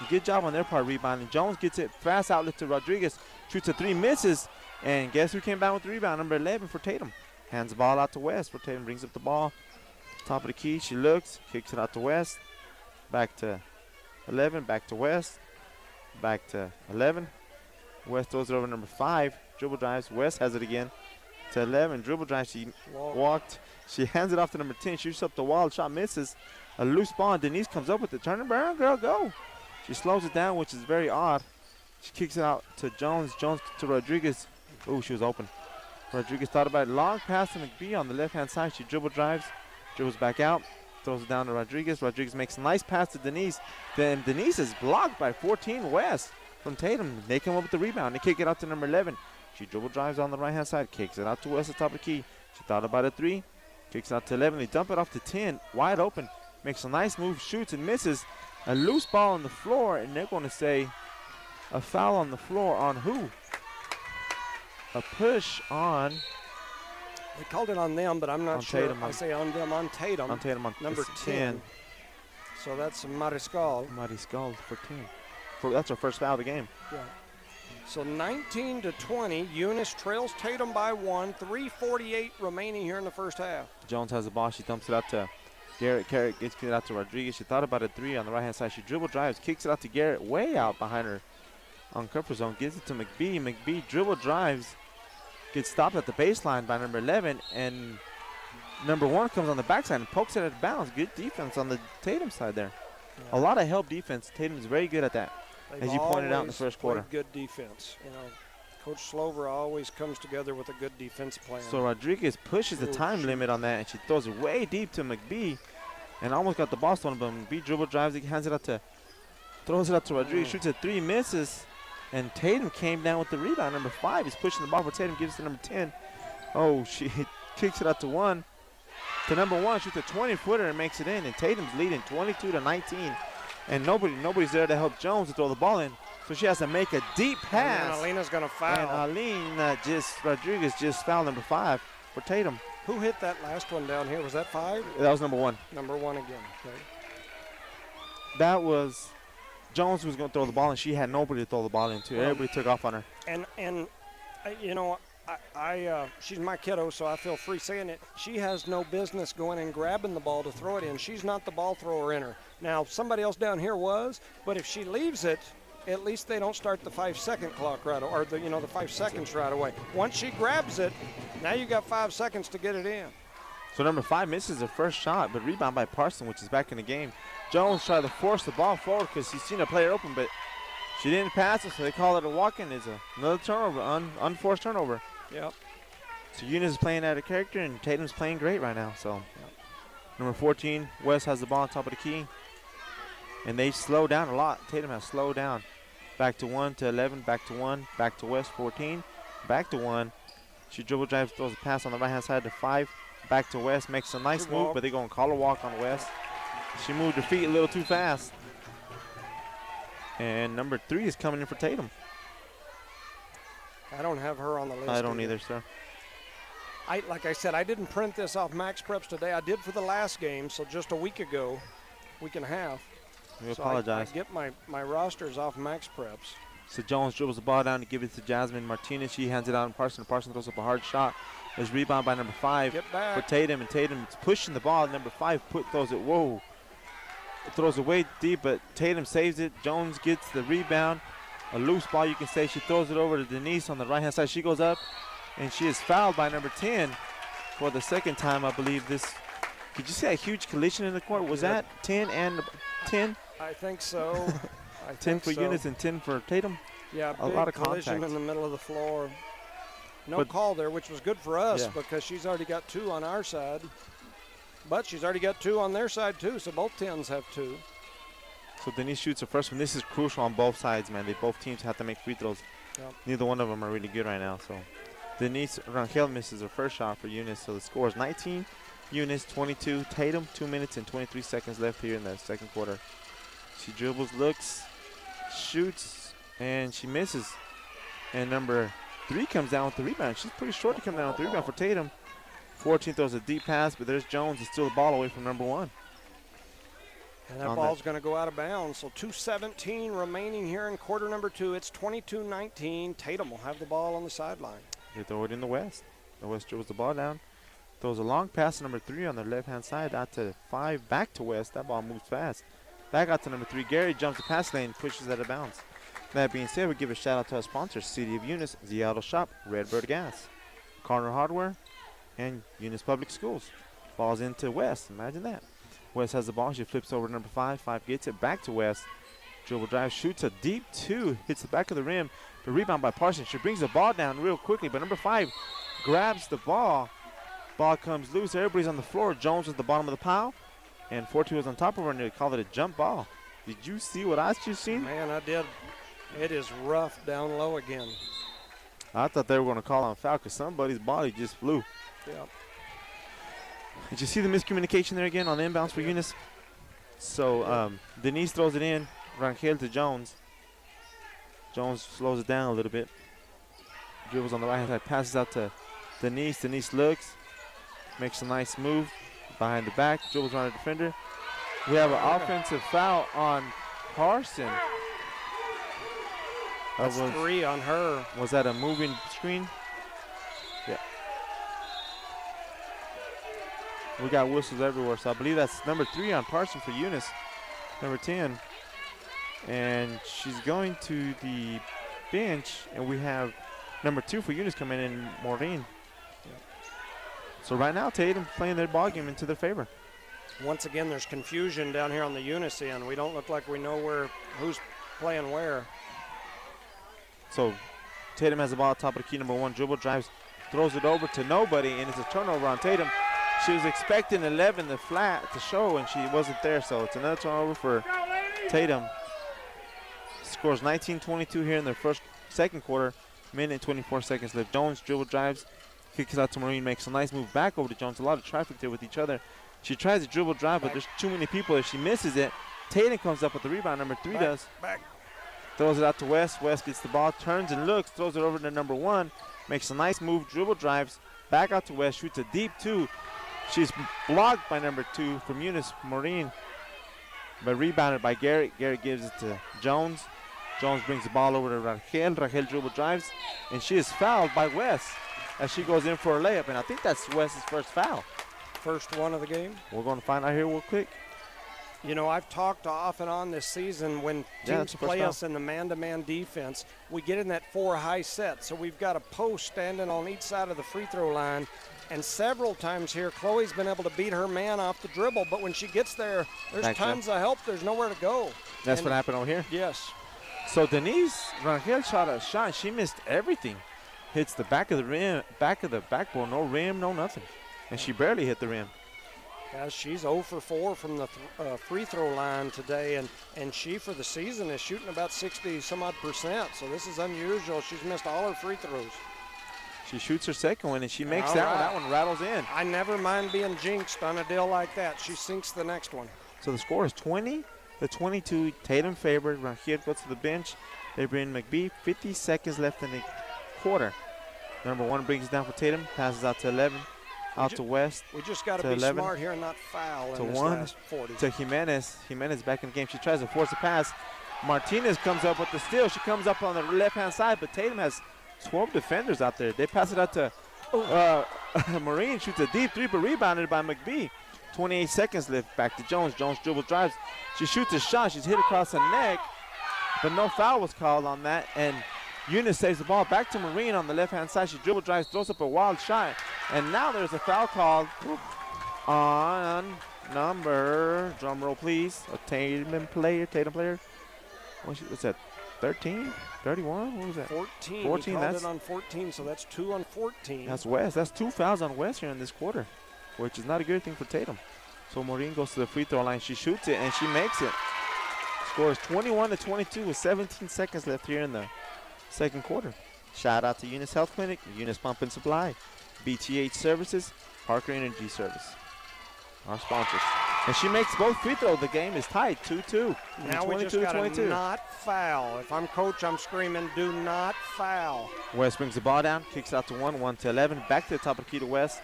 Good job on their part rebounding. Jones gets it, fast outlet to Rodriguez, shoots a 3, misses, and guess who came down with the rebound? Number 11 for Tatum. Hands the ball out to West, for Tatum brings up the ball. Top of the key, she looks, kicks it out to West. Back to 11, back to West, back to 11. West throws it over number 5. Dribble drives. West has it again to 11. Dribble drive. She walked. She hands it off to number 10. Shoots up the wall. Shot misses. A loose ball. And Denise comes up with it. Turn it around, girl. Go. She slows it down, which is very odd. She kicks it out to Jones. Jones to Rodriguez. Oh, she was open. Rodriguez thought about it. Long pass to McBee on the left-hand side. She dribble drives. Dribbles back out. Throws it down to Rodriguez. Rodriguez makes a nice pass to Denise. Then Denise is blocked by 14 West from Tatum. They come up with the rebound. They kick it out to number 11. She dribble drives on the right-hand side, kicks it out to West at the top of the key. She thought about a 3, kicks it out to 11. They dump it off to 10, wide open. Makes a nice move, shoots and misses. A loose ball on the floor, and they're going to say a foul on the floor on who? a push on. They called it on them, but I'm not sure. Tatum, I say on them, on Tatum. On Tatum, on number 10. So that's Mariscal. Mariscal for 10. That's our first foul of the game. Yeah. So 19-20, Eunice trails Tatum by 1. 3:48 remaining here in the first half. Jones has the ball. She dumps it out to Garrett. Garrett gets it out to Rodriguez. She thought about a three on the right-hand side. She dribble drives, kicks it out to Garrett way out behind her on comfort zone. Gives it to McBee. McBee dribble drives, gets stopped at the baseline by number 11, and number 1 comes on the backside and pokes it out of bounds. Good defense on the Tatum side there. Yeah. A lot of help defense. Tatum's very good at that. As you pointed out in the first quarter. Good defense. You know, Coach Slover always comes together with a good defense plan. So Rodriguez pushes the time limit on that, and she throws it way deep to McBee, and almost got the ball stolen. But McBee dribble drives it, throws it out to Rodriguez, shoots a 3, misses, and Tatum came down with the rebound. Number 5 is pushing the ball for Tatum, gives it to number 10. Oh, she kicks it out to 1. To number 1, shoots a 20-footer and makes it in, and Tatum's leading 22-19. And nobody's there to help Jones to throw the ball in. So she has to make a deep pass. And Alina's going to foul. And Rodriguez just fouled number 5 for Tatum. Who hit that last one down here? Was that 5? That was number 1. Number 1 again. Okay. That was Jones who was going to throw the ball, and she had nobody to throw the ball into. Everybody took off on her. And you know, she's my kiddo, so I feel free saying it. She has no business going and grabbing the ball to throw it in. She's not the ball thrower in her. Now, somebody else down here was, but if she leaves it, at least they don't start the 5-second clock right away, or the 5 seconds right away. Once she grabs it, now you got 5 seconds to get it in. So number 5 misses her first shot, but rebound by Parson, which is back in the game. Jones tried to force the ball forward because he's seen a player open, but she didn't pass it, so they call it a walk-in. It's another turnover, unforced turnover. Yep. So Eunice is playing out of character, and Tatum's playing great right now. So number 14, West has the ball on top of the key. And they slow down a lot. Tatum has slowed down. Back to 1 to 11, back to 1, back to West 14, back to 1. She dribble drives, throws a pass on the right-hand side to 5. Back to West, makes a nice move, but they're going to call a walk on West. She moved her feet a little too fast. And number 3 is coming in for Tatum. I don't have her on the list. I don't either, sir. Like I said, I didn't print this off Max Preps today. I did for the last game, so just a week ago, week and a half. We apologize. I get my rosters off Max Preps. So Jones dribbles the ball down to give it to Jasmine Martinez. She hands it out to Parson. Parson throws up a hard shot. There's rebound by number 5 for Tatum, and Tatum is pushing the ball. Number 5 throws it. Whoa. It throws it way deep, but Tatum saves it. Jones gets the rebound. A loose ball, you can say. She throws it over to Denise on the right-hand side. She goes up, and she is fouled by number 10 for the second time, I believe. Did you see a huge collision in the court? Was that 10 and 10? I think so. 10 for Eunice and 10 for Tatum. Yeah, a lot of collision contact in the middle of the floor. No call there, which was good for us because she's already got 2 on our side. But she's already got 2 on their side, too, so both 10s have 2. So Denise shoots the first one. This is crucial on both sides, man. Both teams have to make free throws. Yep. Neither one of them are really good right now. So Denise Rangel misses her first shot for Eunice. So the score is 19, Eunice 22, Tatum 2 minutes and 23 seconds left here in the second quarter. She dribbles, looks, shoots, and she misses. And number 3 comes down with the rebound. She's pretty short to come down with the rebound for Tatum. 14 throws a deep pass, but there's Jones to steal the ball away from number 1. And that ball's going to go out of bounds. So 2:17 remaining here in quarter number 2. It's 22-19. Tatum will have the ball on the sideline. They throw it in the West. The West dribbles the ball down. Throws a long pass to number 3 on the left-hand side out to 5, back to West. That ball moves fast. Back out to number 3. Gary jumps the pass lane, pushes out of bounds. That being said, we give a shout-out to our sponsors, City of Eunice, The Auto Shop, Redbird Gas, Corner Hardware, and Eunice Public Schools. Ball's into West. Imagine that. West has the ball. She flips over to number 5. 5 gets it back to West. Dribble drive, shoots a deep 2, hits the back of the rim. The rebound by Parsons. She brings the ball down real quickly, but number 5 grabs the ball. Ball comes loose. Everybody's on the floor. Jones at the bottom of the pile, and 4-2 was on top of her, and they called it a jump ball. Did you see what I just seen? Man, I did. It is rough down low again. I thought they were going to call on foul because somebody's body just flew. Yeah. Did you see the miscommunication there again on the inbounds for Eunice? So Denise throws it in. Rangel to Jones. Jones slows it down a little bit. Dribbles on the right-hand side, passes out to Denise. Denise looks, makes a nice move behind the back, dribbles around the defender. We have an offensive foul on Carson. That's 3 on her. Was that a moving screen? Yeah. We got whistles everywhere, so I believe that's number 3 on Carson for Eunice, number 10. And she's going to the bench, and we have number 2 for Eunice coming in, Maureen. So right now, Tatum playing their ball game into their favor. Once again, there's confusion down here on the Eunice end. We don't look like we know who's playing where. So Tatum has the ball at top of the key, number 1, dribble, drives, throws it over to nobody, and it's a turnover on Tatum. She was expecting 11 the flat to show, and she wasn't there, so it's another turnover for Tatum. Scores 19-22 here in the second quarter, minute and 24 seconds left. Jones dribble drives, kicks it out to Maureen, makes a nice move back over to Jones. A lot of traffic there with each other. She tries to dribble drive, but there's too many people. If she misses it, Tatum comes up with the rebound. Number 3 does. Throws it out to West. West gets the ball, turns and looks, throws it over to number 1, makes a nice move, dribble drives, back out to West, shoots a deep 2. She's blocked by number 2 from Eunice, Maureen, but rebounded by Garrett. Garrett gives it to Jones. Jones brings the ball over to Rachel. Rachel dribble drives, and she is fouled by West as she goes in for a layup, and I think that's West's first foul. First one of the game. We're going to find out here real quick. You know, I've talked off and on this season when teams play us in the man-to-man defense, we get in that 4 high set. So we've got a post standing on each side of the free throw line. And several times here, Chloe's been able to beat her man off the dribble. But when she gets there, there's tons of help. There's nowhere to go. That's what happened over here? Yes. So Denise Rangel shot a shot. She missed everything. Hits the back of the rim, back of the backboard. No rim, no nothing. And she barely hit the rim. Yeah, she's 0 for 4 from the free throw line today, and she for the season is shooting about 60-some-odd%. So this is unusual. She's missed all her free throws. She shoots her second one, and she makes that one. That one rattles in. I never mind being jinxed on a deal like that. She sinks the next one. So the score is 20-22. Tatum favored. Rangel goes to the bench. They bring McBee. 50 seconds left in the quarter. Number 1 brings it down for Tatum. Passes out to 11. Out to West. We just got to be 11, smart here and not foul to in this 1 last 40. To Jimenez. Jimenez back in the game. She tries to force a pass. Martinez comes up with the steal. She comes up on the left-hand side, but Tatum has 12 defenders out there. They pass it out to Maureen. Shoots a deep 3, but rebounded by McBee. 28 seconds left. Back to Jones. Jones dribble drives. She shoots a shot. She's hit across the neck, but no foul was called on that. And Eunice saves the ball back to Maureen on the left-hand side. She dribble drives, throws up a wild shot. And now there's a foul called on number, drum roll please, a Tatum player. What's that, 13, 31? What was that? 14. 14, he called it on 14, so that's 2 on 14. That's West. That's 2 fouls on West here in this quarter, which is not a good thing for Tatum. So Maureen goes to the free throw line. She shoots it, and she makes it. Score is 21-22 with 17 seconds left here in the second quarter. Shout out to Eunice Health Clinic, Eunice Pump and Supply, BTH Services, Parker Energy Service, our sponsors. And she makes both free throws. The game is tied 2-2. Now we just got to not foul. If I'm coach, I'm screaming, do not foul. West brings the ball down, kicks out to 1 to 11. Back to the top of the key to West.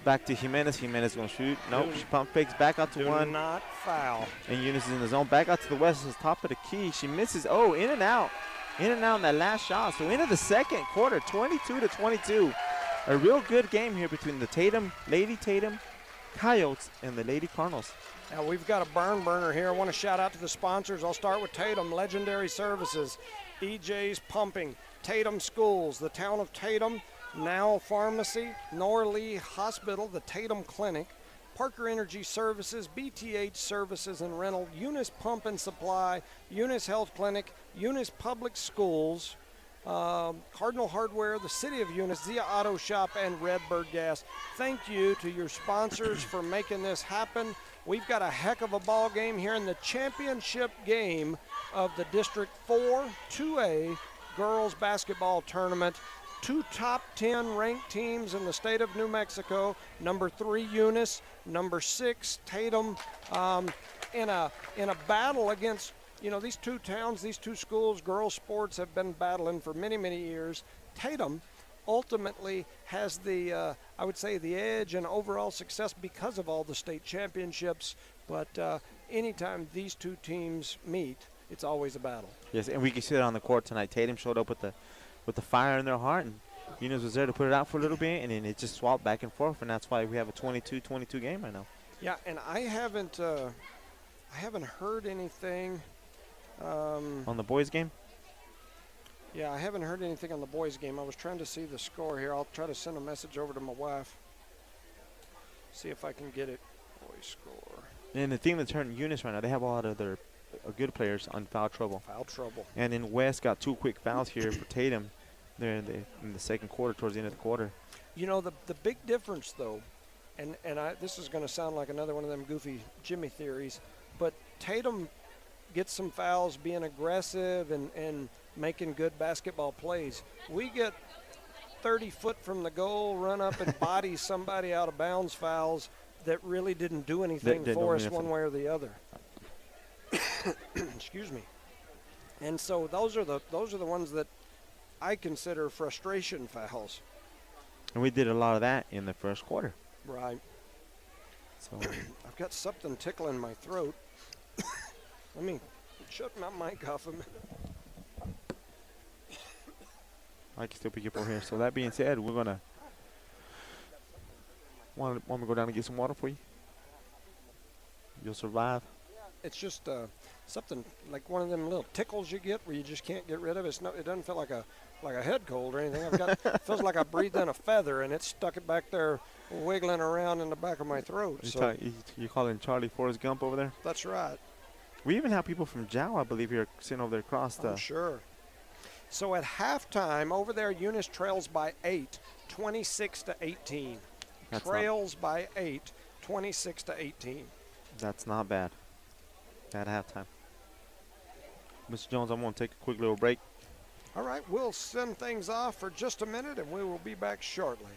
Back to Jimenez. Jimenez going to shoot. Nope. She pump fakes back out to 1. Do not foul. And Eunice is in the zone. Back out to the West. This is top of the key. She misses. Oh, in and out. In and out in that last shot. So into the second quarter, 22-22. A real good game here between the Lady Tatum Coyotes and the Lady Cardinals. Now we've got a barn burner here. I want to shout out to the sponsors. I'll start with Tatum, Legendary Services, EJ's Pumping, Tatum Schools, the Town of Tatum, Now Pharmacy, Norley Hospital, the Tatum Clinic, Parker Energy Services, BTH Services and Rental, Eunice Pump and Supply, Eunice Health Clinic, Eunice Public Schools, Cardinal Hardware, the City of Eunice, Zia Auto Shop, and Redbird Gas. Thank you to your sponsors for making this happen. We've got a heck of a ball game here in the championship game of the District 4 2A Girls Basketball Tournament. 2 top 10 ranked teams in the state of New Mexico. Number 3 Eunice, number 6 Tatum, in a battle against, you know, these two towns, these two schools. Girls sports have been battling for many, many years. Tatum ultimately has the, I would say, the edge and overall success because of all the state championships. But anytime these two teams meet, it's always a battle. Yes, and we can see that on the court tonight. Tatum showed up with the fire in their heart, and Eunice was there to put it out for a little bit, and then it just swapped back and forth, and that's why we have a 22-22 game right now. Yeah, and I haven't heard anything on the boys' game. Yeah, I haven't heard anything on the boys' game. I was trying to see the score here. I'll try to send a message over to my wife. See if I can get it. Boys' score. And the thing that's hurting Eunice right now, they have a lot of their good players on foul trouble. Foul trouble. And then West got 2 quick fouls here for Tatum there in the second quarter, towards the end of the quarter. You know, the big difference, though, and this is going to sound like another one of them goofy Jimmy theories, but Tatum gets some fouls being aggressive and making good basketball plays. We get 30 foot from the goal, run up and body somebody out of bounds fouls that really didn't do anything for us one way or the other. Excuse me. And so those are the ones that I consider frustration fouls. And we did a lot of that in the first quarter. Right. So I've got something tickling my throat. Let me shut my mic off a minute. I can still pick up over here. So that being said, we're gonna want me to go down and get some water for you. You'll survive. It's just something like one of them little tickles you get where you just can't get rid of it. It doesn't feel like a head cold or anything. It feels like I breathed in a feather and it stuck it back there, wiggling around in the back of my throat. You calling Charlie Forrest Gump over there? That's right. We even have people from Jow, I believe, here sitting over there across the. I'm sure. So at halftime, over there, Eunice trails by 8, 26-18. Trails by 8, 26-18. That's not bad. At halftime. Mr. Jones, I'm going to take a quick little break. All right, we'll send things off for just a minute, and we will be back shortly.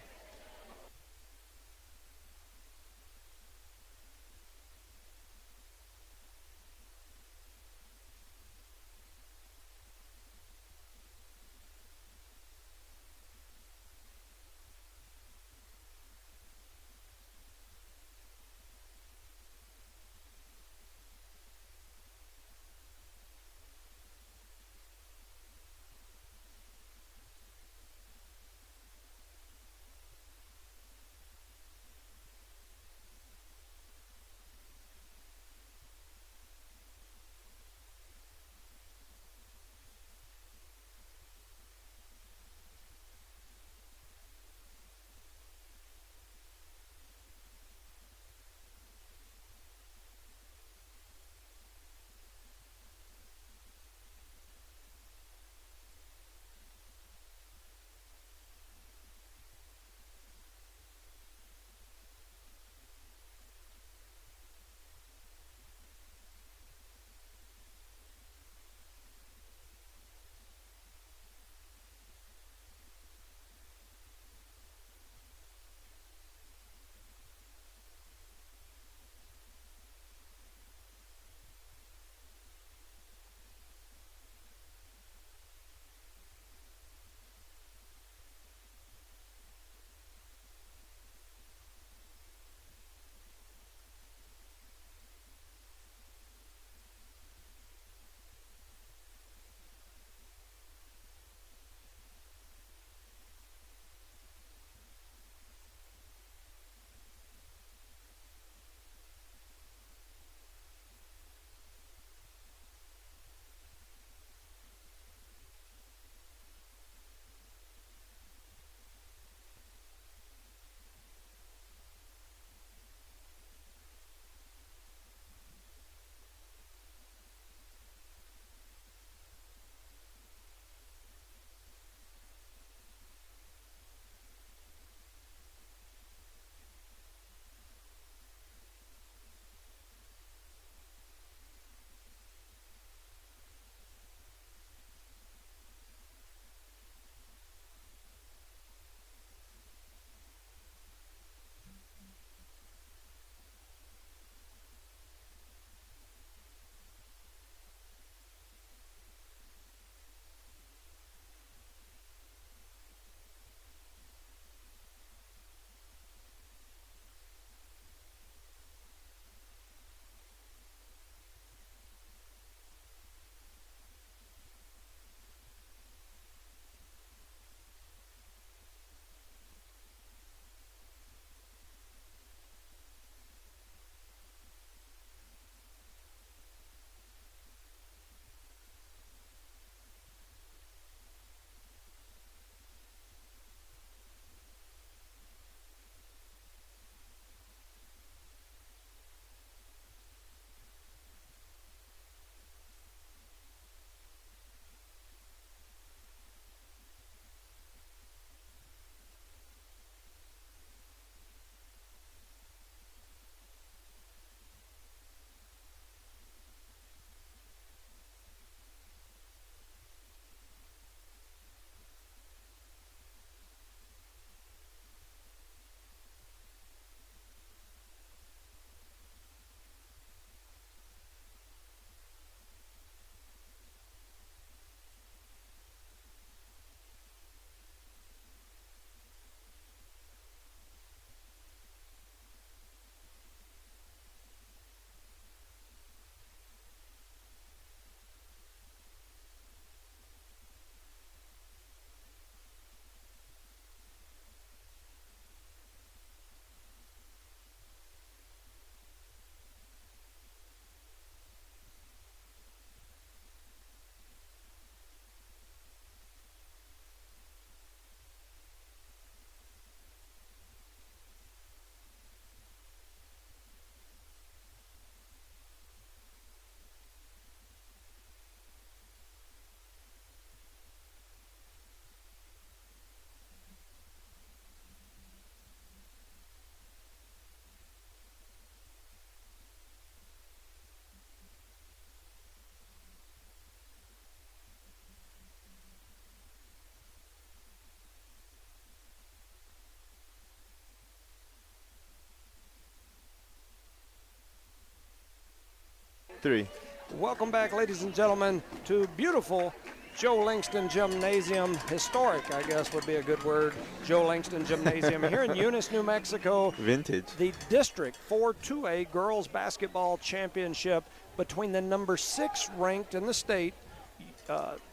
3. Welcome back, ladies and gentlemen, to beautiful Joe Langston Gymnasium. Historic, I guess, would be a good word. Joe Langston Gymnasium here in Eunice, New Mexico. Vintage. The District 4 2A Girls Basketball Championship between the number 6 ranked in the state,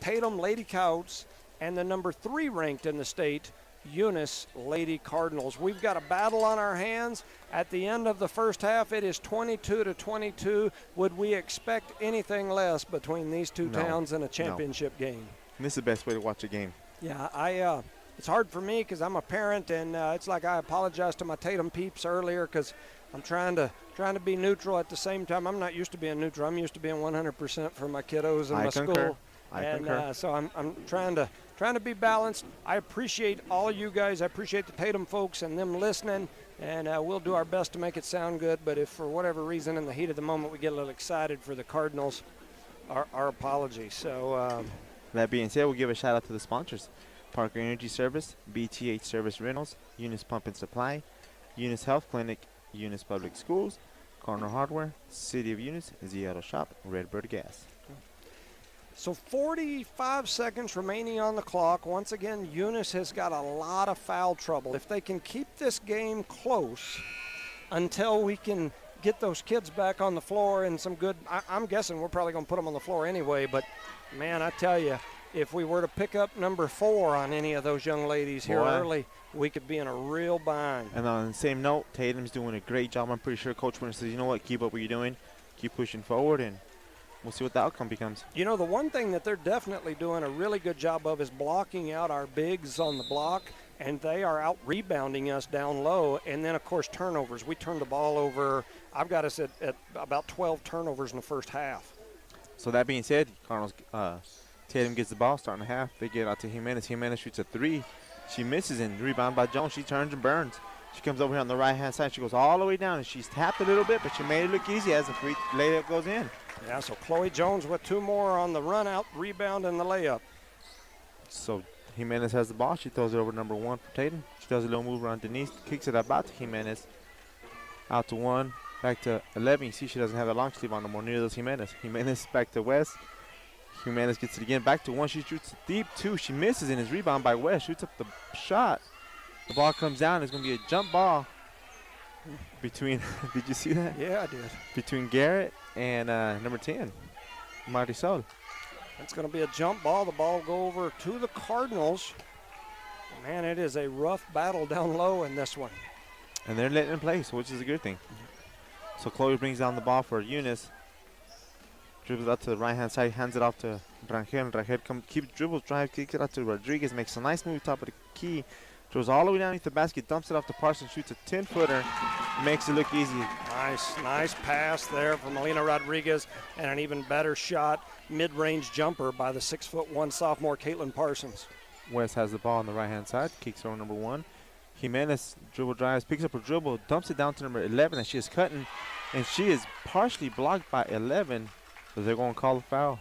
Tatum Lady Coyotes, and the number 3 ranked in the state, Eunice Lady Cardinals. We've got a battle on our hands. At the end of the first half, it is 22-22. Would we expect anything less between these two towns in a championship game? And this is the best way to watch a game. Yeah, it's hard for me because I'm a parent, and it's like I apologized to my Tatum peeps earlier because I'm trying to be neutral at the same time. I'm not used to being neutral. I'm used to being 100% for my kiddos and my school. I concur. So I'm trying to be balanced. I appreciate all of you guys. I appreciate the Tatum folks and them listening, and we'll do our best to make it sound good. But if for whatever reason in the heat of the moment we get a little excited for the Cardinals, our apologies. So that being said, we'll give a shout out to the sponsors: Parker Energy Service, BTH Service Rentals, Eunice Pump and Supply, Eunice Health Clinic, Eunice Public Schools, Corner Hardware, City of Eunice, Z Auto Shop, Redbird Gas. So 45 seconds remaining on the clock. Once again, Eunice has got a lot of foul trouble. If they can keep this game close until we can get those kids back on the floor and some good, I'm guessing we're probably going to put them on the floor anyway, but man, I tell you, if we were to pick up number 4 on any of those young ladies here early, we could be in a real bind. And on the same note, Tatum's doing a great job. I'm pretty sure Coach Winter says, you know what, keep up what you're doing, keep pushing forward, and we'll see what the outcome becomes. You know, the one thing that they're definitely doing a really good job of is blocking out our bigs on the block, and they are out rebounding us down low. And then, of course, turnovers. We turned the ball over. I've got us at about 12 turnovers in the first half. So that being said, Cardinals, Tatum gets the ball starting the half. They get out to Eunice. Eunice shoots a 3. She misses and rebound by Jones. She turns and burns. She comes over here on the right-hand side. She goes all the way down, and she's tapped a little bit, but she made it look easy as the free layup goes in. Yeah, so Chloe Jones with 2 more on the run-out, rebound, and the layup. So Jimenez has the ball. She throws it over to number 1 for Tatum. She does a little move around Denise, kicks it about to Jimenez. Out to 1, back to 11. You see she doesn't have a long sleeve on no more. Neither does Jimenez. Jimenez back to West. Jimenez gets it again. Back to 1. She shoots a deep 2. She misses and is rebound by West. Shoots up the shot. The ball comes down. It's going to be a jump ball between, did you see that? Yeah, I did. Between Garrett and number 10, Marisol. It's going to be a jump ball. The ball will go over to the Cardinals. Man, it is a rough battle down low in this one. And they're letting it play, so which is a good thing. So Chloe brings down the ball for Eunice. Dribbles out to the right-hand side, hands it off to Rangel. Rangel keeps dribbles, drive, kicks it out to Rodriguez, makes a nice move top of the key. Throws all the way down into the basket, dumps it off to Parsons, shoots a 10-footer, makes it look easy. Nice pass there from Melina Rodriguez, and an even better shot, mid-range jumper by the 6'1" sophomore Caitlin Parsons. West has the ball on the right-hand side, kicks over number 1. Jimenez dribble drives, picks up her dribble, dumps it down to number 11, and she is cutting, and she is partially blocked by 11, so they're going to call a foul.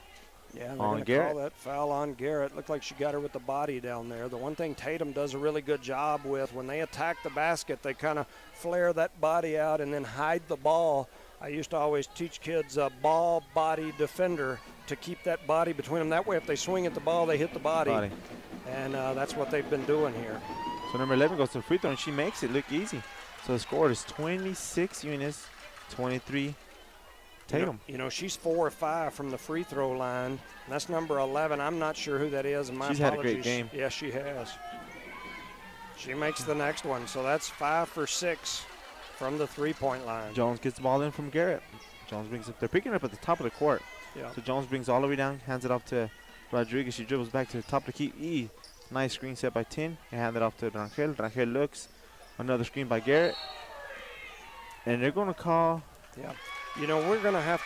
Yeah, they're going to call that foul on Garrett. Looked like she got her with the body down there. The one thing Tatum does a really good job with, when they attack the basket, they kind of flare that body out and then hide the ball. I used to always teach kids a ball body defender to keep that body between them. That way, if they swing at the ball, they hit the body. And that's what they've been doing here. So number 11 goes to the free throw, and she makes it look easy. So the score is 26 Eunice, 23 Tatum. You know, she's 4 or 5 from the free throw line. And that's number 11. I'm not sure who that is. And she's had a great game. Yes, she has. She makes the next one. So that's 5 for 6 from the three-point line. Jones gets the ball in from Garrett. Jones brings it. They're picking it up at the top of the court. Yeah. So Jones brings all the way down, hands it off to Rodriguez. She dribbles back to the top of the key. Nice screen set by Tin. And hand it off to Rangel. Rangel looks. Another screen by Garrett. And they're going to call. Yeah. You know, we're going to have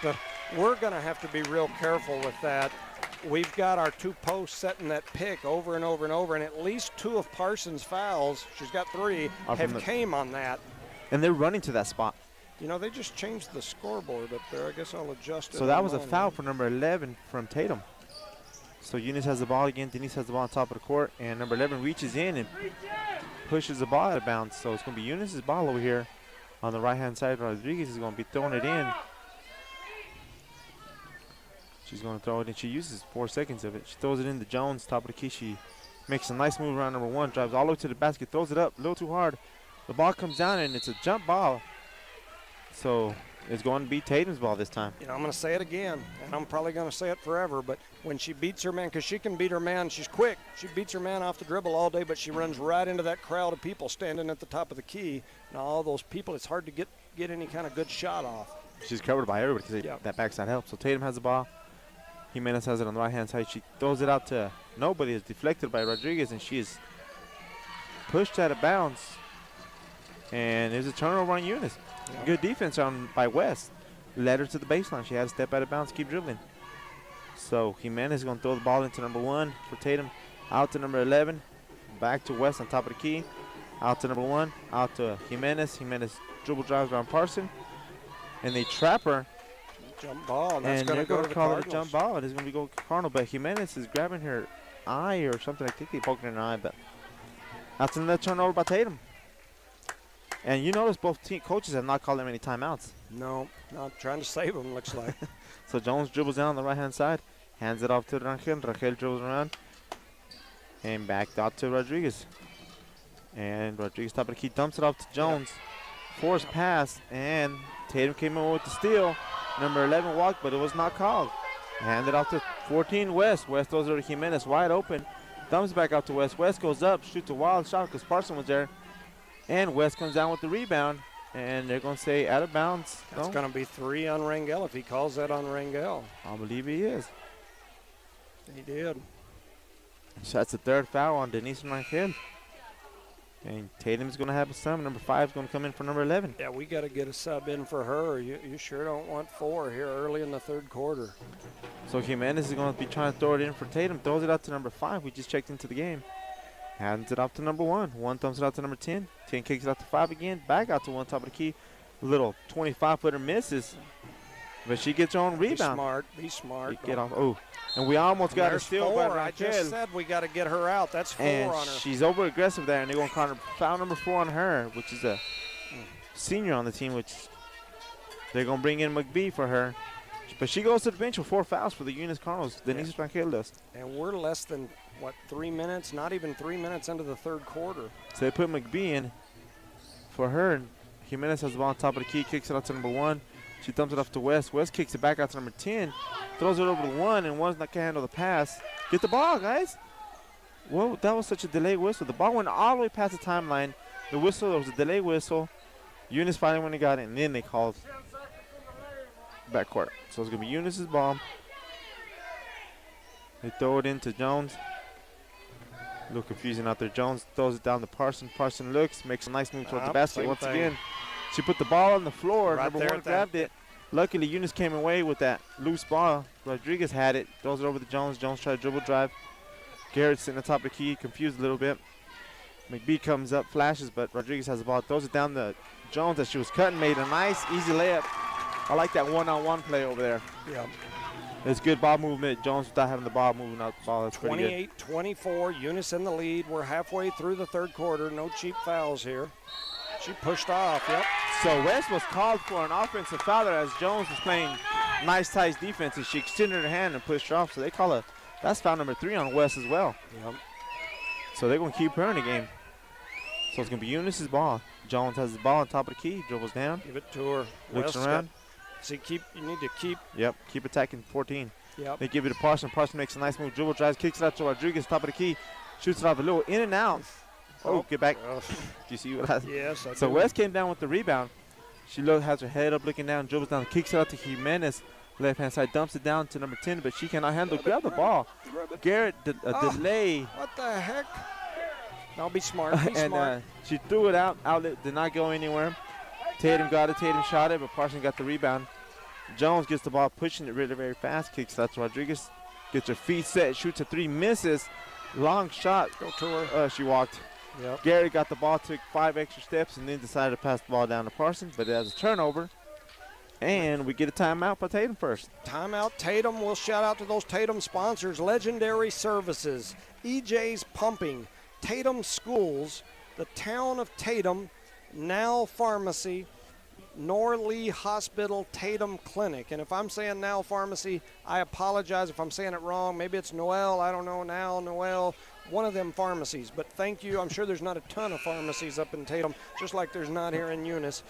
to be real careful with that. We've got our 2 posts setting that pick over and over and over, and at least 2 of Parsons' fouls, she's got 3, have came on that. And they're running to that spot. You know, they just changed the scoreboard up there. I guess I'll adjust it. So that was a foul for number 11 from Tatum. So Eunice has the ball again. Denise has the ball on top of the court, and number 11 reaches in and pushes the ball out of bounds. So it's going to be Eunice's ball over here on the right-hand side. Rodriguez is going to be throwing it in. She's going to throw it, and she uses 4 seconds of it. She throws it into Jones, top of the key. She makes a nice move around number 1, drives all the way to the basket, throws it up a little too hard. The ball comes down, and it's a jump ball. So it's going to be Tatum's ball this time. You know, I'm going to say it again, and I'm probably going to say it forever, but when she beats her man, because she can beat her man, she's quick. She beats her man off the dribble all day, but she runs right into that crowd of people standing at the top of the key. Now, all those people, it's hard to get any kind of good shot off. She's covered by everybody because that backside helps. So Tatum has the ball. Eunice has it on the right-hand side. She throws it out to nobody. It's deflected by Rodriguez, and she is pushed out of bounds. And there's a turnover on Eunice. Yeah. Good defense by West. Led her to the baseline. She had to step out of bounds, keep dribbling. So Jimenez is going to throw the ball into number 1 for Tatum. Out to number 11. Back to West on top of the key. Out to number 1. Out to Jimenez. Jimenez dribble drives around Parson. And they trap her. Jump ball. That's and going they're to go going to to call the it a jump ball. It is going to be going to Cardinal. But Jimenez is grabbing her eye or something. I think they poked her in her eye. But that's another turnover by Tatum. And you notice both team coaches have not called them any timeouts. No, not trying to save them, looks like. So Jones dribbles down on the right-hand side. Hands it off to Rangel. Rangel dribbles around. And back out to Rodriguez. And Rodriguez, top of the key, dumps it off to Jones. Forced pass. And Tatum came in with the steal. Number 11 walked, but it was not called. Handed off to 14 West. West throws it to Jimenez, wide open. Thumbs back out to West. West goes up, shoots a wild shot because Parson was there. And West comes down with the rebound. And they're going to say out of bounds. That's going to be 3 on Rangel if he calls that on Rangel. I believe he is. He did. So that's the 3rd foul on Denise Rangel. And Tatum's going to have a sub. Number 5 is going to come in for number 11. Yeah, we got to get a sub in for her. You sure don't want 4 here early in the 3rd quarter. So Jimenez is going to be trying to throw it in for Tatum. Throws it out to number 5. We just checked into the game. Hands it off to number 1. 1 thumps it out to number 10. 10 kicks it out to 5 again. Back out to 1, top of the key. Little 25-footer misses. But she gets her own rebound. Be smart. Get off. Oh, and we almost got her steal. 4. I just said we got to get her out. That's 4 and on her. She's over-aggressive there, and they're going to call her foul number 4 on her, which is a senior on the team, which they're going to bring in McBee for her. But she goes to the bench with 4 fouls for the Eunice Cardinals. Denise Rangel does. And we're less than, 3 minutes? Not even 3 minutes into the 3rd quarter. So they put McBee in for her. And Jimenez has the ball on top of the key, kicks it out to number 1. She thumps it off to West. West kicks it back out to number 10. Throws it over to 1, and 1's not going to handle the pass. Get the ball, guys. Well, that was such a delayed whistle. The ball went all the way past the timeline. The whistle, there was a delayed whistle. Eunice finally when they got it, and then they called backcourt. So it's going to be Eunice's ball. They throw it into Jones. A little confusing out there. Jones throws it down to Parson. Parson looks, makes a nice move towards the basket once again. She put the ball on the floor. Right Number 1 grabbed it. Luckily, Eunice came away with that loose ball. Rodriguez had it. Throws it over to Jones. Jones tried to dribble drive. Garrett's sitting on top of the key, confused a little bit. McBee comes up, flashes, but Rodriguez has the ball. Throws it down to Jones as she was cutting. Made a nice, easy layup. I like that one-on-one play over there. Yeah. It's good ball movement. Jones without having the ball moving out the ball. That's pretty good. 28-24, Eunice in the lead. We're halfway through the 3rd quarter. No cheap fouls here. She pushed off, yep. So West was called for an offensive foul there as Jones was playing nice, tight defense, and she extended her hand and pushed her off. So they call that's foul number 3 on West as well. Yep. So they're going to keep her in the game. So it's going to be Eunice's ball. Jones has the ball on top of the key, dribbles down. Give it to her. Looks around. You need to keep. Yep, keep attacking 14. Yep. They give it to Parson. Parson makes a nice move, dribble drives, kicks it out to Rodriguez, top of the key, shoots it off a little in and out. Oh, get back. Do you see what I Yes, I So do. West came down with the rebound. She has her head up looking down, dribbles down, kicks it out to Jimenez. Left-hand side, dumps it down to number 10, but she cannot handle. Grab the ball. Garrett, delay. What the heck? Now be smart. Be And smart. she threw it out. Outlet did not go anywhere. Tatum got it. Tatum shot it, but Parson got the rebound. Jones gets the ball, pushing it really very fast. Kicks out to Rodriguez. Gets her feet set. Shoots a 3. Misses. Long shot. Go to her. She walked. Yep. Gary got the ball, took 5 extra steps, and then decided to pass the ball down to Parson, but it has a turnover. And we get a timeout for Tatum first. Timeout Tatum. We'll shout out to those Tatum sponsors. Legendary Services, EJ's Pumping, Tatum Schools, the Town of Tatum, Now Pharmacy, Norley Hospital Tatum Clinic. And if I'm saying Now Pharmacy, I apologize if I'm saying it wrong. Maybe it's Noel, I don't know, Now, Noel, one of them pharmacies. But thank you. I'm sure there's not a ton of pharmacies up in Tatum, just like there's not here in Eunice.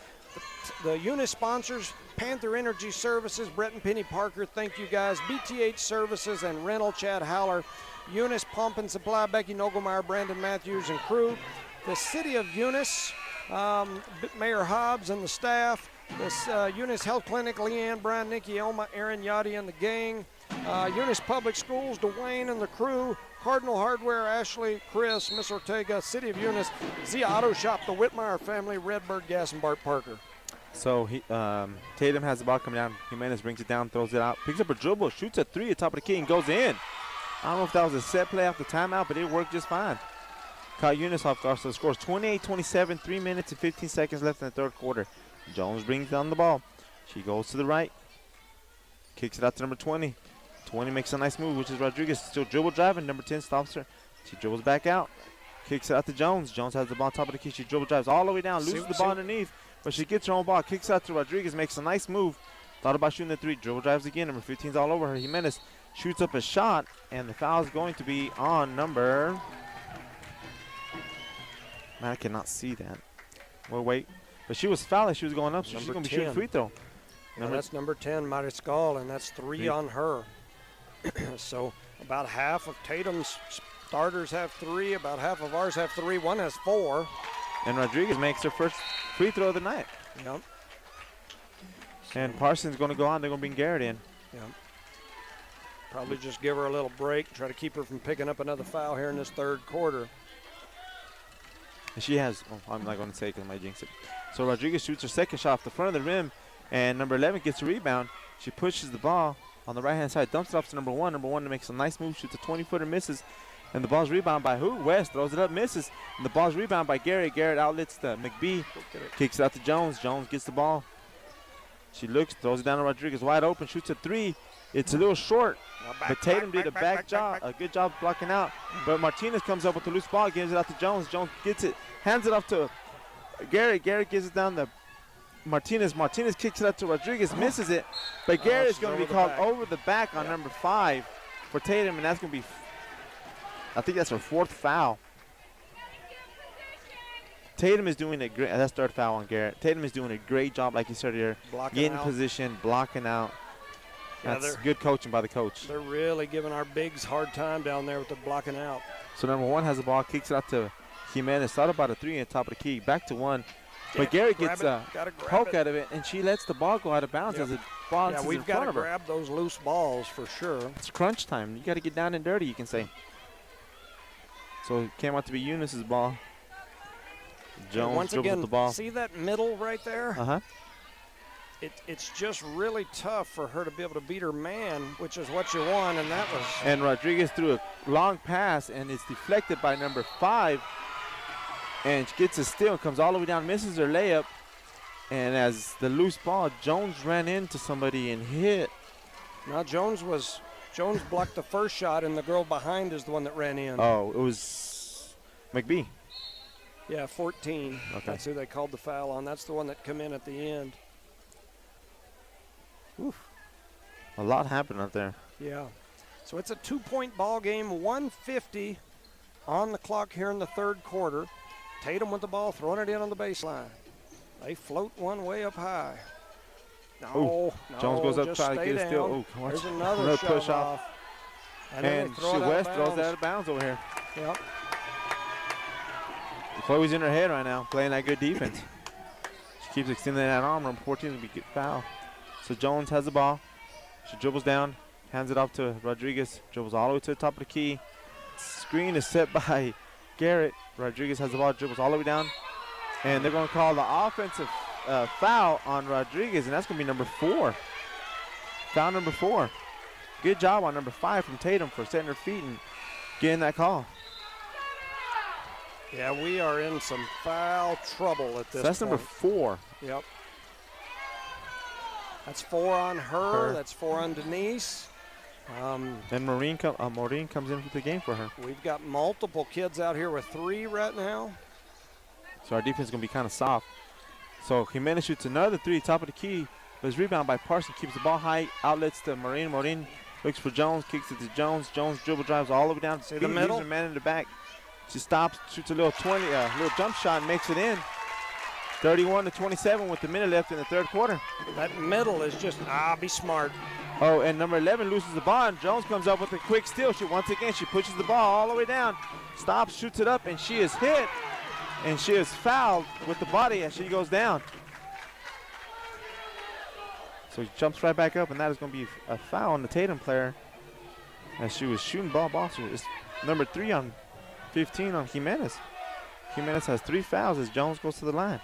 The Eunice sponsors, Panther Energy Services, Brett and Penny Parker, thank you guys. BTH Services and Rental, Chad Howler. Eunice Pump and Supply, Becky Nogelmeyer, Brandon Matthews and crew. The City of Eunice, Mayor Hobbs and the staff. This Eunice Health Clinic, Leanne, Brian, Nikki, Elma, Aaron, Yachty and the gang. Eunice Public Schools, Dwayne and the crew. Cardinal Hardware, Ashley, Chris, Miss Ortega, City of Eunice, Zia Auto Shop, the Whitmire family, Redbird Gas, and Bart Parker. So Tatum has the ball coming down. Jimenez brings it down, throws it out, picks up a dribble, shoots a three at top of the key, and goes in. I don't know if that was a set play off the timeout, but it worked just fine. Caught Eunice off guard, so the score is 28-27, 3 minutes and 15 seconds left in the third quarter. Jones brings down the ball. She goes to the right, kicks it out to number 20. 20 makes a nice move, which is Rodriguez. Still dribble driving. Number 10 stops her. She dribbles back out. Kicks it out to Jones. Jones has the ball on top of the key. She dribble drives all the way down. Loses the ball underneath, but she gets her own ball. Kicks it out to Rodriguez. Makes a nice move. Thought about shooting the three. Dribble drives again. Number 15's all over her. Jimenez shoots up a shot, and the foul is going to be on number... Man, I cannot see that. Well, wait. But she was fouling. She was going up, so she's going to be shooting free throw. That's number 10, Mariscal, and that's three on her. So about half of Tatum's starters have three, about half of ours have three. One has four. And Rodriguez makes her first free throw of the night. Yep. And Parsons going to go on. They're going to bring Garrett in. Yep. Probably just give her a little break, try to keep her from picking up another foul here in this third quarter. And she has, I'm not going to say it because I might jinx it. So Rodriguez shoots her second shot off the front of the rim, and number 11 gets a rebound. She pushes the ball on the right-hand side, dumps it off to number 1. Number 1 makes a nice move, shoots a 20-footer, misses. And the ball's rebounded by who? West throws it up, misses. And the ball's rebounded by Garrett. Garrett outlets the McBee, kicks it out to Jones. Jones gets the ball. She looks, throws it down to Rodriguez, wide open, shoots a three. It's a little short, but Tatum did a good job blocking out. But Martinez comes up with the loose ball, gives it out to Jones. Jones gets it, hands it off to Garrett. Garrett gives it down to Martinez. Martinez kicks it out to Rodriguez, misses it. But Garrett is going to be called over the back on number 5 for Tatum, and that's going to be, I think that's her 4th foul. Tatum is doing a great, that's 3rd foul on Garrett. Tatum is doing a great job, like you said here, getting position, blocking out. That's good coaching by the coach. They're really giving our bigs hard time down there with the blocking out. So number 1 has the ball, kicks it out to Jimenez. Thought about a 3 on top of the key, back to 1. But Garrett gets a poke out of it, and she lets the ball go out of bounds as it bounces in front of her. Yeah, we've got to grab those loose balls for sure. It's crunch time. You got to get down and dirty, you can say. So it came out to be Eunice's ball. Jones dribbles with the ball. See that middle right there? Uh-huh. It's just really tough for her to be able to beat her man, which is what you want, and that was... And Rodriguez threw a long pass, and it's deflected by number 5. And she gets a steal, comes all the way down, misses her layup. And as the loose ball, Jones ran into somebody and hit. Now Jones blocked the first shot, and the girl behind is the one that ran in. Oh, it was McBee. Yeah, 14. Okay. That's who they called the foul on. That's the one that come in at the end. Oof. A lot happened out there. Yeah. So it's a 2-point ball game, 1:50 on the clock here in the third quarter. Tatum with the ball, throwing it in on the baseline. They float one way up high. No, Jones goes up, just trying to get a steal. There's another push off. And West throws it out of bounds over here. Yep. Chloe's in her head right now, playing that good defense. She keeps extending that arm. Number 14 will be good foul. So Jones has the ball. She dribbles down, hands it off to Rodriguez, dribbles all the way to the top of the key. Screen is set by Garrett. Rodriguez has the ball, dribbles all the way down. And they're going to call the offensive foul on Rodriguez, and that's going to be number 4. Foul number 4. Good job on number 5 from Tatum for setting her feet and getting that call. Yeah, we are in some foul trouble at this point. That's number 4. Yep. That's 4 on her. That's 4 on Denise. And Maureen comes in for the game for her. We've got multiple kids out here with 3 right now. So our defense is going to be kind of soft. So Jimenez shoots another three, top of the key. But his rebound by Parson keeps the ball high. Outlets to Maureen. Maureen looks for Jones, kicks it to Jones. Jones dribble drives all the way down to the middle. Leaves her man in the back. She stops, shoots a little little jump shot, and makes it in. 31-27 with a minute left in the third quarter. That middle is just, be smart. Oh, and number 11 loses the ball, and Jones comes up with a quick steal. Once again, she pushes the ball all the way down, stops, shoots it up, and she is hit. And she is fouled with the body as she goes down. So he jumps right back up, and that is going to be a foul on the Tatum player as she was shooting ball. It's number 3 on 15 on Jimenez. Jimenez has 3 fouls as Jones goes to the line.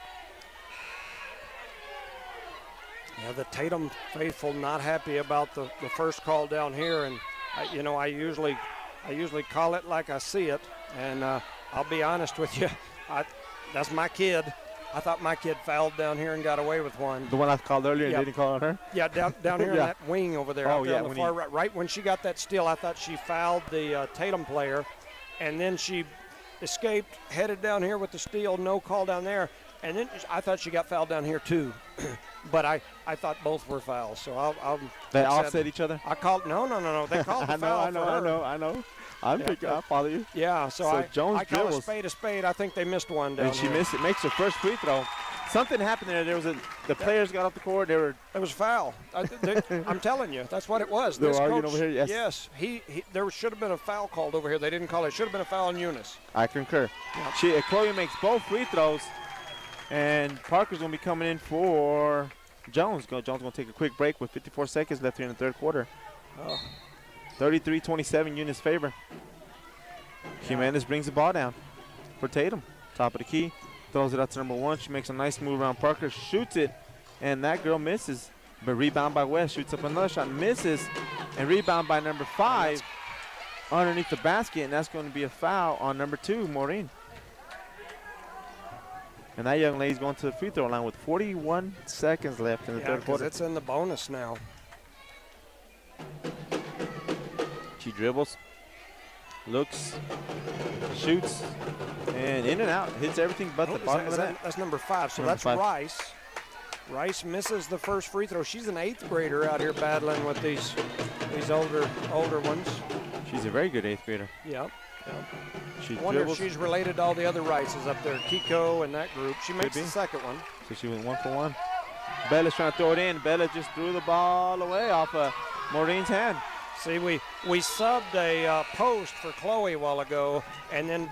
Yeah, the Tatum faithful not happy about the first call down here, and I usually call it like I see it, and I'll be honest with you, that's my kid. I thought my kid fouled down here and got away with one. The one I called earlier and didn't call on her? Yeah, down here in that wing over there. On the far right. Right when she got that steal, I thought she fouled the Tatum player, and then she escaped, headed down here with the steal, no call down there, and then I thought she got fouled down here too. But I thought both were fouls, so They offset each other? I called no. They called the foul. I know. I follow you. Yeah, so Jones I call a spade. I think they missed one down and she missed it. Makes her first free throw. Something happened there. The players got off the court. It was a foul. I'm telling you, that's what it was. They were arguing over here. Yes. There should have been a foul called over here. They didn't call it. Should have been a foul on Eunice. I concur. Yeah. Chloe makes both free throws, and Parker's going to be coming in for Jones. Jones going to take a quick break with 54 seconds left here in the third quarter. 33-27, Eunice favor. Jimenez brings the ball down for Tatum. Top of the key. Throws it out to number 1. She makes a nice move around Parker. Shoots it. And that girl misses. But rebound by West. Shoots up another shot. Misses. And rebound by number 5 underneath the basket. And that's going to be a foul on number 2, Maureen. And that young lady's going to the free throw line with 41 seconds left in the third quarter. It's in the bonus now. She dribbles, looks, shoots, and in and out. Hits everything but the bottom of the net. That's number 5. So that's 5. Rice. Rice misses the first free throw. She's an 8th grader out here battling with these older ones. She's a very good 8th grader. Yep. She I wonder if she's related to all the other Rices up there, Kiko and that group. She makes the second one. So she went 1 for 1. Bella's trying to throw it in. Bella just threw the ball away off of Maureen's hand. See, we subbed a post for Chloe a while ago, and then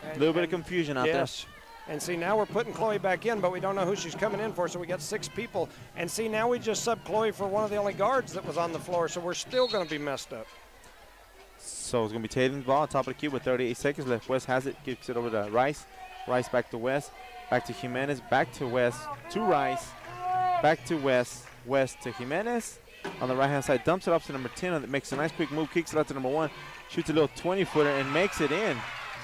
a little bit of confusion out there. Yes. And see, now we're putting Chloe back in, but we don't know who she's coming in for, so we got 6 people. And see, now we just subbed Chloe for one of the only guards that was on the floor, so we're still going to be messed up. So it's going to be Tatum's ball on top of the key with 38 seconds left. West has it, gives it over to Rice. Rice back to West, back to Jimenez, back to West, to Rice, back to West, West to Jimenez. On the right-hand side, dumps it up to number 10, and makes a nice quick move, kicks it out to number 1, shoots a little 20-footer, and makes it in.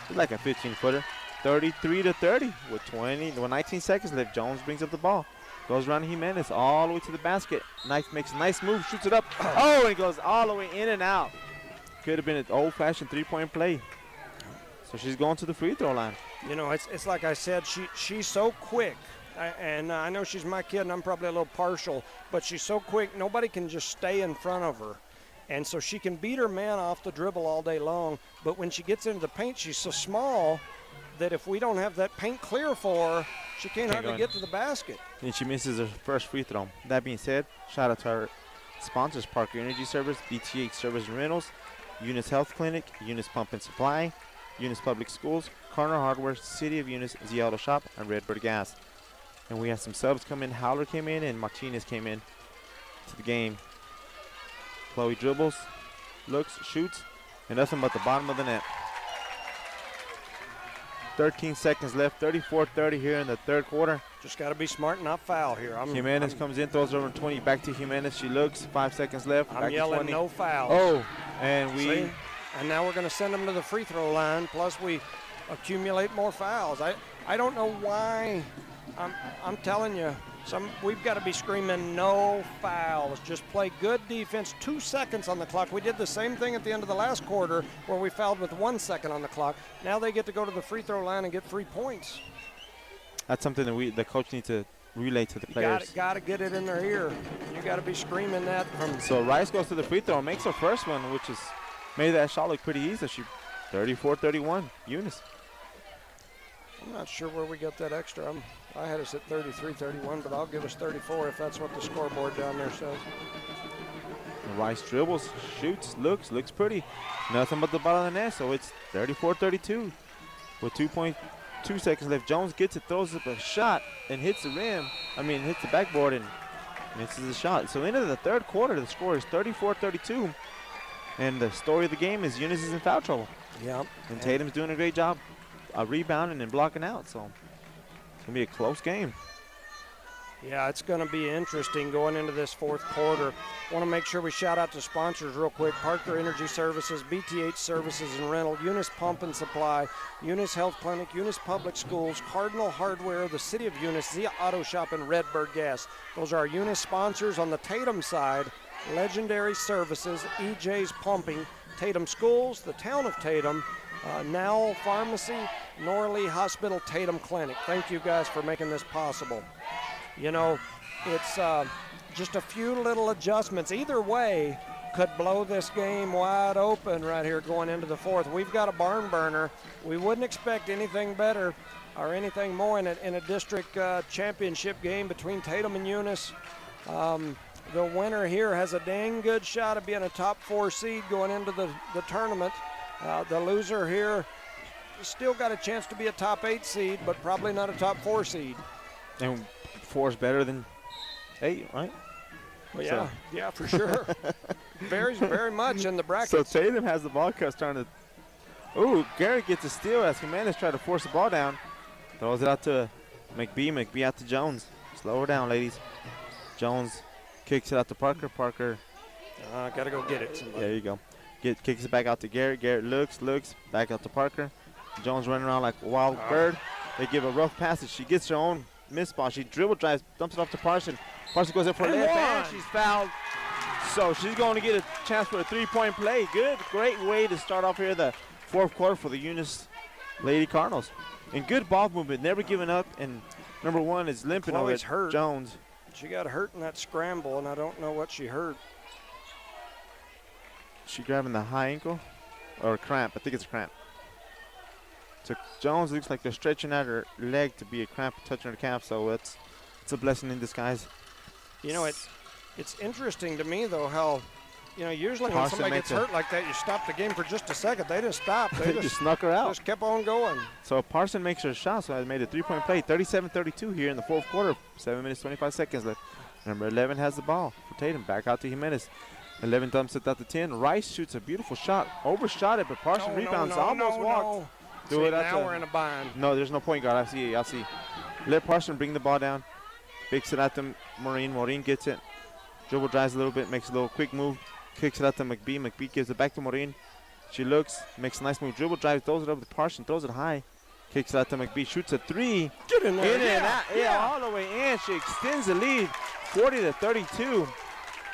It's like a 15-footer. 33-30 with 19 seconds left. Jones brings up the ball. Goes around Jimenez all the way to the basket. Makes a nice move, shoots it up. Oh, and it goes all the way in and out. Could have been an old-fashioned three-point play. So she's going to the free throw line. You know, it's like I said, she's so quick. And I know she's my kid, and I'm probably a little partial, but she's so quick, nobody can just stay in front of her. And so she can beat her man off the dribble all day long, but when she gets into the paint, she's so small that if we don't have that paint clear for her, she can't hardly get to the basket. And she misses her first free throw. That being said, shout out to our sponsors, Parker Energy Service, BTH Service and Rentals, Eunice Health Clinic, Eunice Pump and Supply, Eunice Public Schools, Corner Hardware, City of Eunice, Z Auto Shop, and Redbird Gas. And we had some subs come in. Howler came in, and Martinez came in to the game. Chloe dribbles, looks, shoots, and nothing but the bottom of the net. 13 seconds left, 34-30 here in the third quarter. Just got to be smart and not foul here. Jimenez comes in, throws over 20, back to Jimenez. She looks, 5 seconds left. I'm yelling no foul. Oh, and we... See? And now we're going to send them to the free throw line, plus we accumulate more fouls. I don't know why. I'm telling you, we've got to be screaming no fouls. Just play good defense. 2 seconds on the clock. We did the same thing at the end of the last quarter where we fouled with 1 second on the clock. Now they get to go to the free throw line and get 3 points. That's something that the coach needs to relay to the players. You got to get it in their ear. You got to be screaming that from. So Rice goes to the free throw and makes her first one, which is made that shot look pretty easy. She 34-31, Eunice. I'm not sure where we got that extra. I had us at 33-31, but I'll give us 34 if that's what the scoreboard down there says. Rice dribbles, shoots, looks pretty. Nothing but the bottom of the net, so it's 34-32 with 2.2 seconds left. Jones gets it, throws up a shot, and hits the rim. Hits the backboard and misses the shot. So into the third quarter, the score is 34-32, and the story of the game is Eunice is in foul trouble. Yeah. And Tatum's doing a great job rebounding and blocking out, so it's going to be a close game. Yeah, it's going to be interesting going into this fourth quarter. Want to make sure we shout out to sponsors real quick. Parker Energy Services, BTH Services and Rental, Eunice Pump and Supply, Eunice Health Clinic, Eunice Public Schools, Cardinal Hardware, the City of Eunice, Zia Auto Shop, and Redbird Gas. Those are our Eunice sponsors. On the Tatum side, Legendary Services, EJ's Pumping, Tatum Schools, the Town of Tatum, Now Pharmacy, Norley Hospital, Tatum Clinic. Thank you guys for making this possible. You know, it's just a few little adjustments. Either way could blow this game wide open right here going into the fourth. We've got a barn burner. We wouldn't expect anything better or anything more in a district championship game between Tatum and Eunice. The winner here has a dang good shot of being a top 4 seed going into the tournament. The loser here still got a chance to be a top 8 seed, but probably not a top 4 seed. And 4 is better than 8, right? Well, yeah, for sure. Varies very much in the brackets. So Tatum has the ball cuts trying to. Ooh, Garrett gets a steal as Jimenez tried to force the ball down. Throws it out to McBee. McBee out to Jones. Slow her down, ladies. Jones kicks it out to Parker. Parker. Got to go get it. Somebody. There you go. Kicks it back out to Garrett. Garrett looks, back out to Parker. Jones running around like a wild bird. They give a rough passage. She gets her own miss ball. She dribble drives, dumps it off to Parson. Parson goes up for a layup, and she's fouled. So she's going to get a chance for a 3-point play. Great way to start off here the fourth quarter for the Eunice Lady Cardinals. And good ball movement, never giving up. And number 1 is limping over hurt. Jones. She got hurt in that scramble, and I don't know what she hurt. She grabbing the high ankle or cramp. I think it's a cramp. So Jones looks like they're stretching out her leg to be a cramp touching her calf, so it's a blessing in disguise. You know, it's interesting to me, though, how, usually when somebody gets hurt like that, you stop the game for just a second. They didn't stop. They just snuck her out. Just kept on going. So Parson makes her shot, so I made a 3-point play. 37-32 here in the fourth quarter. 7 minutes, 25 seconds left. Number 11 has the ball for Tatum. Back out to Jimenez. 11 dumps it out to 10. Rice shoots a beautiful shot. Overshot it, but Parson rebounds. Almost walked. See, now we're in a bind. No, there's no point guard. I see. Let Parson bring the ball down. Kicks it out to Maureen. Maureen gets it. Dribble drives a little bit, makes a little quick move. Kicks it out to McBee. McBee gives it back to Maureen. She looks, makes a nice move. Dribble drives, throws it over to Parson, throws it high. Kicks it out to McBee. Shoots a 3. Get in there. In and out. Yeah, all the way in. She extends the lead, 40-32.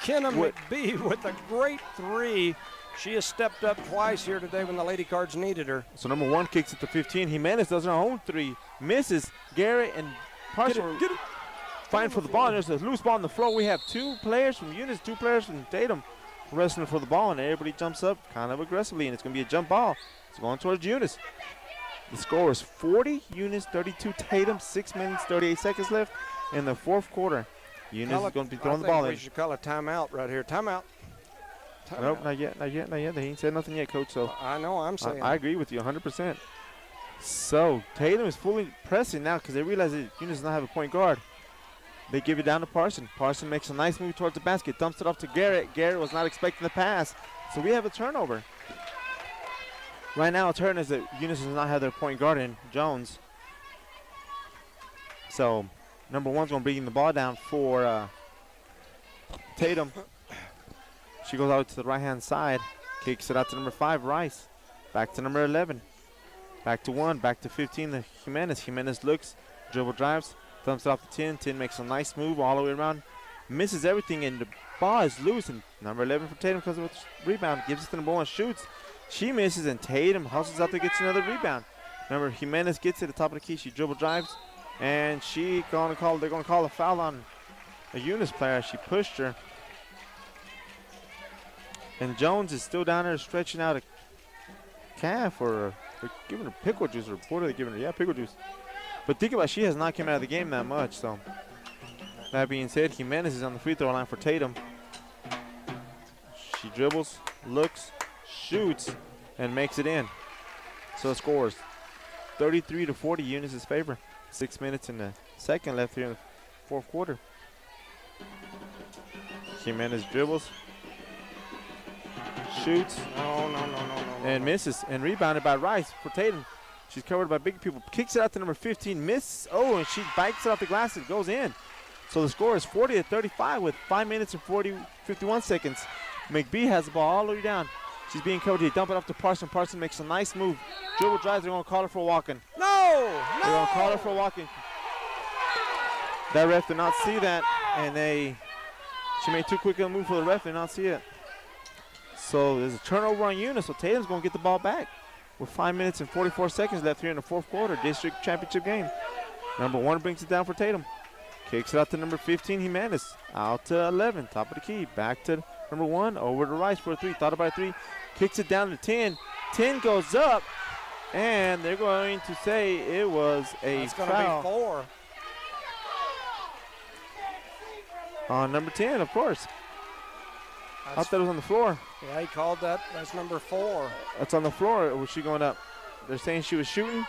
Kenna McBee with a great 3. She has stepped up twice here today when the Lady Cards needed her. So number 1 kicks it to 15. Jimenez does her own 3. Misses. Garrett and Parson get it. Fighting for the ball. And there's a loose ball on the floor. We have 2 players from Eunice, 2 players from Tatum wrestling for the ball, and everybody jumps up kind of aggressively, and it's going to be a jump ball. It's going towards Eunice. The score is 40, Eunice 32, Tatum, 6 minutes, 38 seconds left in the fourth quarter. Eunice is going to be throwing the ball in. We should call a timeout right here. Timeout. Nope, not yet. They ain't said nothing yet, Coach. So I know, I'm saying. I agree with you 100%. So Tatum is fully pressing now because they realize that Eunice does not have a point guard. They give it down to Parson. Parson makes a nice move towards the basket, dumps it off to Garrett. Garrett was not expecting the pass. So we have a turnover. Right now, a turn is that Eunice does not have their point guard in, Jones. So number 1's going to bring the ball down for Tatum. She goes out to the right-hand side, kicks it out to number 5, Rice. Back to number 11. Back to 1, back to 15, the Jimenez. Jimenez looks, dribble drives. Dumps it off to 10. 10 makes a nice move all the way around. Misses everything, and the ball is loose. And number 11 for Tatum comes with a rebound. Gives it to number 1, shoots. She misses, and Tatum hustles out there, gets another rebound. Remember, Jimenez gets to the top of the key. She dribble drives. And they're going to call a foul on a Eunice player. She pushed her. And Jones is still down there stretching out a calf, or they're giving her pickle juice, or what are they giving her? Yeah, pickle juice. But think about it, she has not come out of the game that much. So that being said, Eunice is on the free throw line for Tatum. She dribbles, looks, shoots, and makes it in. So scores 33-40, Eunice's favor. 6 minutes and a second left here in the fourth quarter. Jimenez dribbles, shoots, and misses, and rebounded by Rice for Tatum. She's covered by big people. Kicks it out to number 15, misses. Oh, and she bites it off the glass. It goes in. So the score is 40-35 with 5 minutes and 51 seconds. McBee has the ball all the way down. She's being covered. They dump it off to Parson. Parson makes a nice move. Dribble drives. They're going to call her for walking. No! They're going to call her for walking. That ref did not see that, and she made too quick a move for the ref. Did not see it. So there's a turnover on Eunice. So Tatum's going to get the ball back with 5 minutes and 44 seconds left here in the fourth quarter. District championship game. Number 1 brings it down for Tatum. Kicks it out to number 15, Jimenez. Out to 11, top of the key. Back to number 1, over to Rice for a 3. Thought about 3. Kicks it down to 10. 10 goes up, and they're going to say it was a foul. That's going to be 4. On number 10, of course. I thought it was on the floor. Yeah, he called that. That's number 4. That's on the floor. Or was she going up? They're saying she was shooting.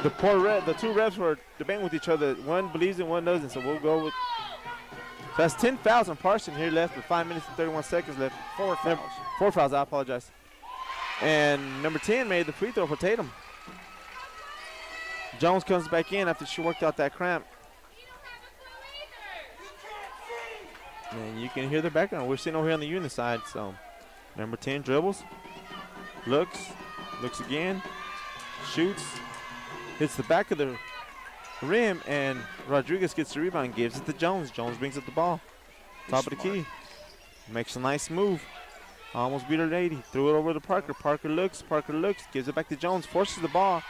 The two refs were debating with each other. One believes it, one doesn't. So we'll go with. So that's 10 fouls on Parson here left with 5 minutes and 31 seconds left. 4 fouls. 4 fouls. I apologize. And number 10 made the free throw for Tatum. Jones comes back in after she worked out that cramp. And you can hear the background. We're sitting over here on the Eunice side. So number 10 dribbles, looks again, shoots, hits the back of the rim, and Rodriguez gets the rebound, gives it to Jones. Jones brings up the ball. Top of the key. Makes a nice move. Almost beat her lady. Threw it over to Parker. Parker looks, gives it back to Jones, forces the ball,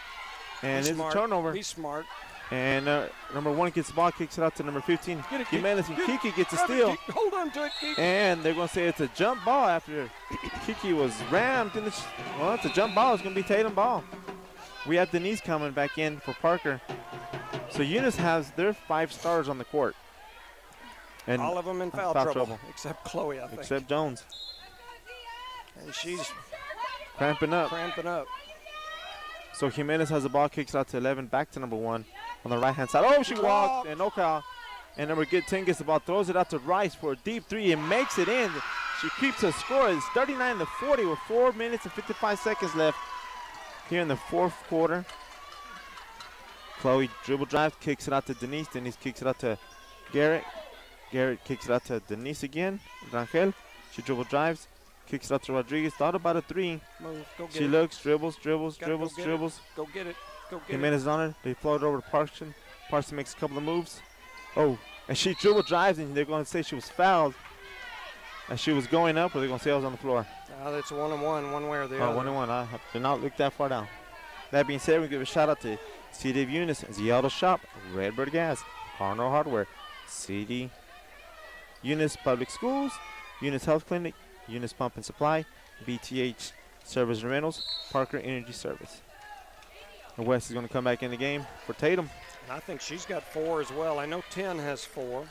and it's a turnover. He's smart. And number 1 gets the ball, kicks it out to number 15. Jimenez and Kiki gets a steal. Hold on to it, Kiki. And they're going to say it's a jump ball after Kiki was rammed in the. Well, it's a jump ball. It's going to be Tatum ball. We have Denise coming back in for Parker. So Eunice has their 5 stars on the court. And all of them in foul trouble. Except Chloe, I think. Except Jones. And she's cramping up. So Jimenez has the ball, kicks out to 11, back to number 1 on the right-hand side. Oh, she walked, and no call. And number 10 gets the ball, throws it out to Rice for a deep 3, and makes it in. She keeps her score. It's 39-40 with 4 minutes and 55 seconds left here in the fourth quarter. Chloe dribble drives, kicks it out to Denise. Denise kicks it out to Garrett. Garrett kicks it out to Denise again. Rangel, she dribble drives, kicks it out to Rodriguez. Thought about a 3. She looks, dribbles. Go get it. Jimenez is on her. They float over to Parson. Parson makes a couple of moves. Oh, and she dribble drives, and they're going to say she was fouled as she was going up, or they're going to say I was on the floor. It's 1-1, one way or the other. 1-1. I did not look that far down. That being said, we give a shout out to CD of Eunice, Zielda Shop, Redbird Gas, Harno Hardware, CD Eunice Public Schools, Eunice Health Clinic, Eunice Pump and Supply, BTH Service and Rentals, Parker Energy Service. And West is going to come back in the game for Tatum. I think she's got 4 as well. I know 10 has 4.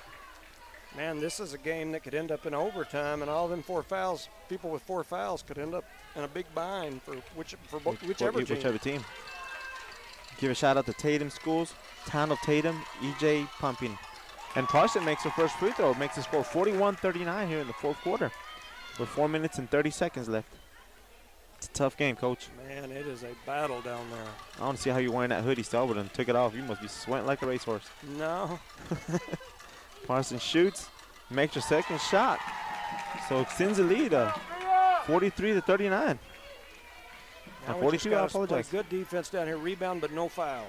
Man, this is a game that could end up in overtime, and all them 4 fouls, people with 4 fouls could end up in a big bind for whichever team. Give a shout out to Tatum Schools, Town of Tatum, EJ Pumping. And Parson makes her first free throw, makes the score 41-39 here in the fourth quarter with 4 minutes and 30 seconds left. It's a tough game, Coach. Man, it is a battle down there. I want to see how you're wearing that hoodie still, and took it off. You must be sweating like a racehorse. No. Parson shoots, makes her second shot. So extends the lead 43-39. Now 42, I apologize. Good defense down here, rebound, but no fouls.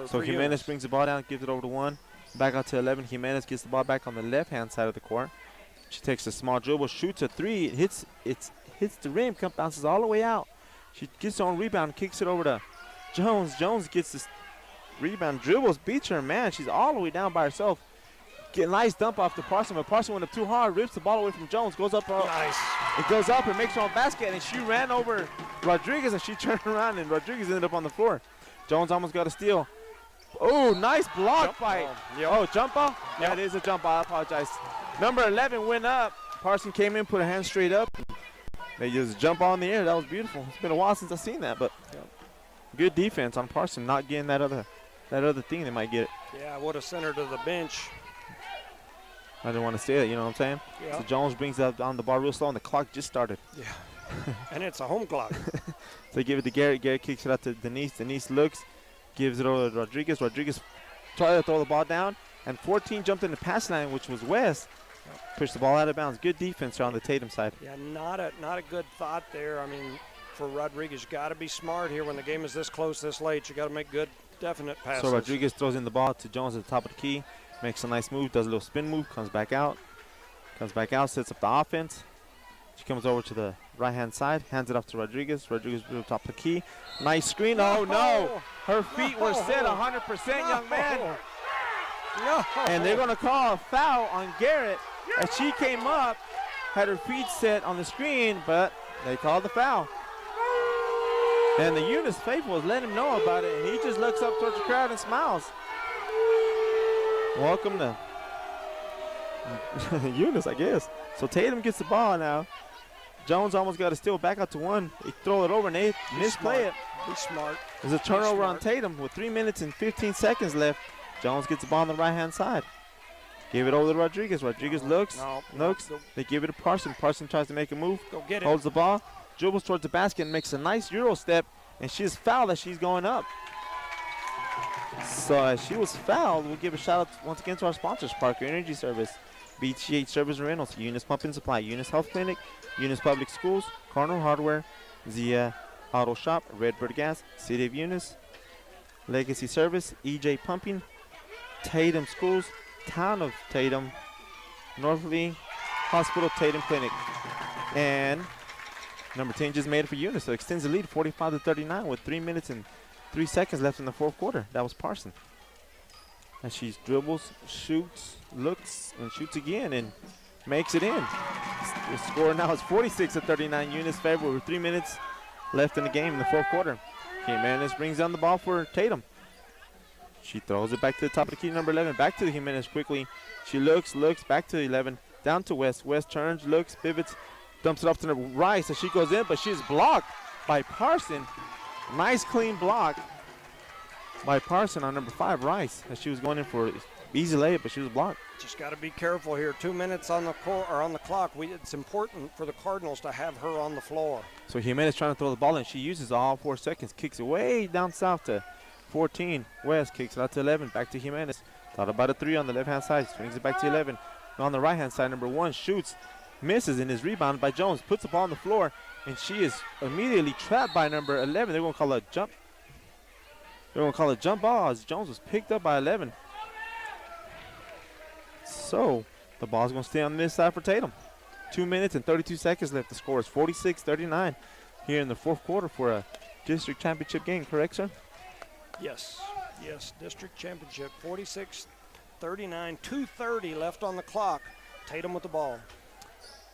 So Jimenez brings the ball down, gives it over to 1. Back out to 11. Jimenez gets the ball back on the left-hand side of the court. She takes a small dribble, shoots a 3. It hits the rim, bounces all the way out. She gets her own rebound, kicks it over to Jones. Jones gets this rebound, dribbles, beats her, man. She's all the way down by herself. Get a nice dump off to Parson, but Parson went up too hard, rips the ball away from Jones, goes up. Nice. It goes up and makes her own basket, and she ran over Rodriguez, and she turned around, and Rodriguez ended up on the floor. Jones almost got a steal. Oh, nice block by. Yep. Oh, jump ball? Yep. Yeah, it is a jump ball. I apologize. Number 11 went up. Parson came in, put her hand straight up. They just jump on the air. That was beautiful. It's been a while since I've seen that, but good defense on Parson, not getting that other thing they might get it. Yeah, I would have sent her to the bench. I didn't want to say that, you know what I'm saying? Yeah. So Jones brings up on the ball real slow, and the clock just started. Yeah. And it's a home clock. So they give it to Garrett. Garrett kicks it out to Denise. Denise looks, gives it over to Rodriguez. Rodriguez tried to throw the ball down, and 14 jumped in the pass line, which was West. Pushed the ball out of bounds. Good defense on the Tatum side. Yeah, not a good thought there. I mean, for Rodriguez, you got to be smart here when the game is this close, this late. You got to make good, definite passes. So Rodriguez throws in the ball to Jones at the top of the key. Makes a nice move, does a little spin move, comes back out, sets up the offense. She comes over to the right-hand side, hands it off to Rodriguez. Rodriguez to the top of the key. Nice screen. Oh, no. Her feet were set 100%, young man. No. And they're going to call a foul on Garrett as she came up, had her feet set on the screen, but they called the foul. And the Eunice faithful is letting him know about it, and he just looks up towards the crowd and smiles. Welcome to Eunice, I guess. So Tatum gets the ball now. Jones almost got a steal back out to one. They throw it over and they misplay it. Be smart. There's a turnover on Tatum with 3 minutes and 15 seconds left. Jones gets the ball on the right-hand side. Give it over to Rodriguez. Rodriguez looks. They give it to Parson. Parson tries to make a move. Go get it. Holds the ball. Dribbles towards the basket and makes a nice Euro step. And she's fouled as she's going up. So as she was fouled, we'll give a shout out once again to our sponsors, Parker Energy Service, BTH Service and Rentals, Eunice Pump and Supply, Eunice Health Clinic, Eunice Public Schools, Corner Hardware, Zia Auto Shop, Redbird Gas, City of Eunice, Legacy Service, EJ Pumping, Tatum Schools, Town of Tatum, Northley Hospital, Tatum Clinic. And number 10 just made it for Eunice, so extends the lead 45-39 with 3 minutes and 3 seconds left in the fourth quarter. That was Parson. And she dribbles, shoots, looks, and shoots again, and makes it in. The score now is 46-39, Eunice favor with 3 minutes left in the game in the fourth quarter. Jimenez brings down the ball for Tatum. She throws it back to the top of the key, number 11. Back to Jimenez quickly. She looks, back to 11. Down to West. West turns, looks, pivots, dumps it off to Rice as she goes in, but she's blocked by Parson. Nice clean block by Parson on number 5, Rice, as she was going in for easy layup, but she was blocked. Just got to be careful here. 2 minutes on the clock. It's important for the Cardinals to have her on the floor. So Jimenez trying to throw the ball in. She uses all 4 seconds, kicks it way down south to 14. West kicks it out to 11. Back to Jimenez. Thought about a 3 on the left-hand side. Swings it back to 11. On the right-hand side, number 1 shoots, misses, and is rebounded by Jones. Puts the ball on the floor, and she is immediately trapped by number 11. They're going to call a jump. They're going to call a jump ball as Jones was picked up by 11. So the ball's going to stay on this side for Tatum. 2 minutes and 32 seconds left. The score is 46-39 here in the fourth quarter for a district championship game. Correct, sir? Yes. District championship. 46-39. 2:30 left on the clock. Tatum with the ball.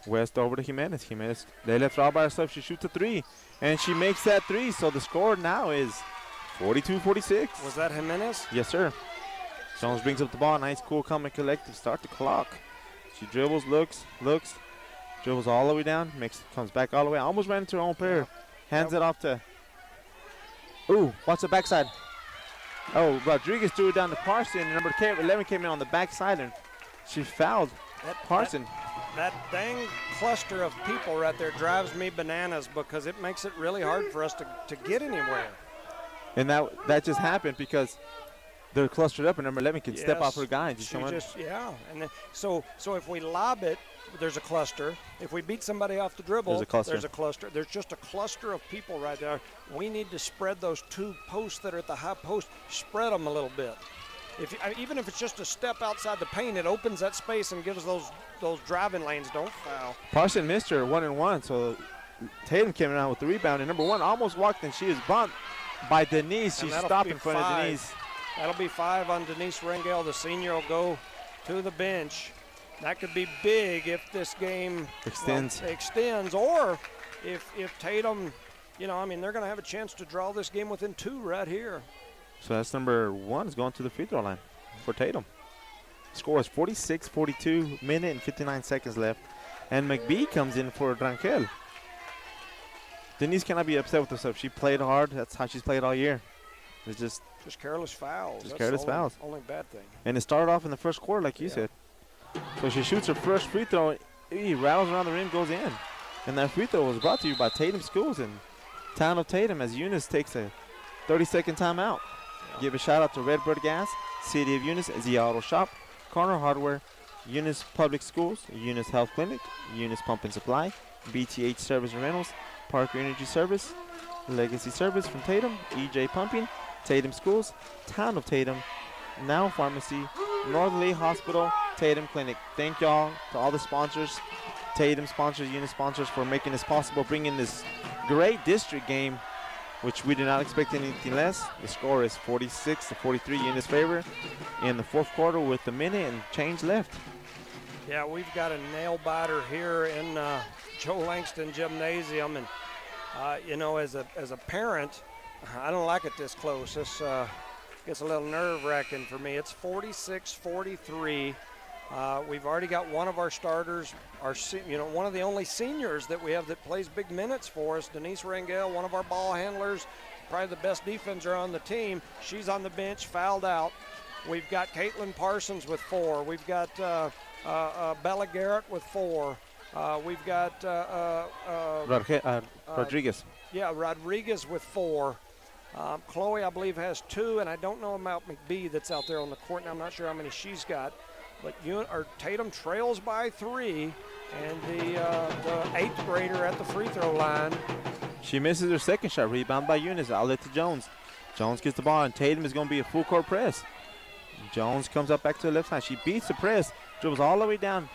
West over to Jimenez. Jimenez, they left her all by herself. She shoots a 3, and she makes that 3. So the score now is 42-46. Was that Jimenez? Yes, sir. Jones brings up the ball. Nice, cool, calm, and collective. Start the clock. She dribbles, looks, dribbles all the way down, comes back all the way. Almost ran into her own player. Hands it off to. Ooh, watch the backside. Oh, Rodriguez threw it down to Parson. And number 11 came in on the backside, and she fouled Parson. That dang cluster of people right there drives me bananas because it makes it really hard for us to get anywhere. And that just happened because they're clustered up, and number 11 can step off her guy and just come in. And then, so if we lob it, there's a cluster. If we beat somebody off the dribble, there's a cluster. There's just a cluster of people right there. We need to spread those 2 posts that are at the high post, spread them a little bit. Even if it's just a step outside the paint, it opens that space and gives those driving lanes. Don't foul. Parson missed her 1-and-1, so Tatum came around with the rebound, and number 1 almost walked, and she is bumped by Denise. She stopped in front of Denise. That'll be 5 on Denise Rangel. The senior will go to the bench. That could be big if this game extends, or if Tatum, they're going to have a chance to draw this game within 2 right here. So that's number 1 is going to the free throw line for Tatum. Score is 46-42, minute and 59 seconds left. And McBee comes in for Rangel. Denise cannot be upset with herself. She played hard. That's how she's played all year. It's just careless fouls. Just careless fouls. Only bad thing. And it started off in the first quarter, like you said. So she shoots her first free throw. He rattles around the rim, goes in. And that free throw was brought to you by Tatum Schools and Town of Tatum as Eunice takes a 30-second timeout. Yeah. Give a shout out to Redbird Gas, City of Eunice, Z Auto Shop, Corner Hardware, Eunice Public Schools, Eunice Health Clinic, Eunice Pump and Supply, BTH Service and Rentals, Parker Energy Service, Legacy Service from Tatum, EJ Pumping, Tatum Schools, Town of Tatum, Now Pharmacy, Northerly Hospital, Tatum Clinic. Thank y'all to all the sponsors, Tatum sponsors, Eunice sponsors, for making this possible, bringing this great district game, which we did not expect anything less. The score is 46-43 Eunice favor in the fourth quarter with a minute and change left. Yeah, we've got a nail biter here in Joe Langston Gymnasium, and as a parent, I don't like it this close. This gets a little nerve-wracking for me. It's 46-43. We've already got one of our starters, one of the only seniors that we have that plays big minutes for us, Denise Rangel, one of our ball handlers, probably the best defender on the team. She's on the bench, fouled out. We've got Caitlin Parsons with 4. We've got Bella Garrett with 4. We've got Rodriguez. Rodriguez with 4. Chloe, I believe, has 2, and I don't know about McBee that's out there on the court, and I'm not sure how many she's got. But Tatum trails by 3, and the 8th grader at the free throw line. She misses her second shot. Rebound by Eunice. Outlet to Jones. Jones gets the ball, and Tatum is going to be a full court press. Jones comes up back to the left side. She beats the press, dribbles all the way down,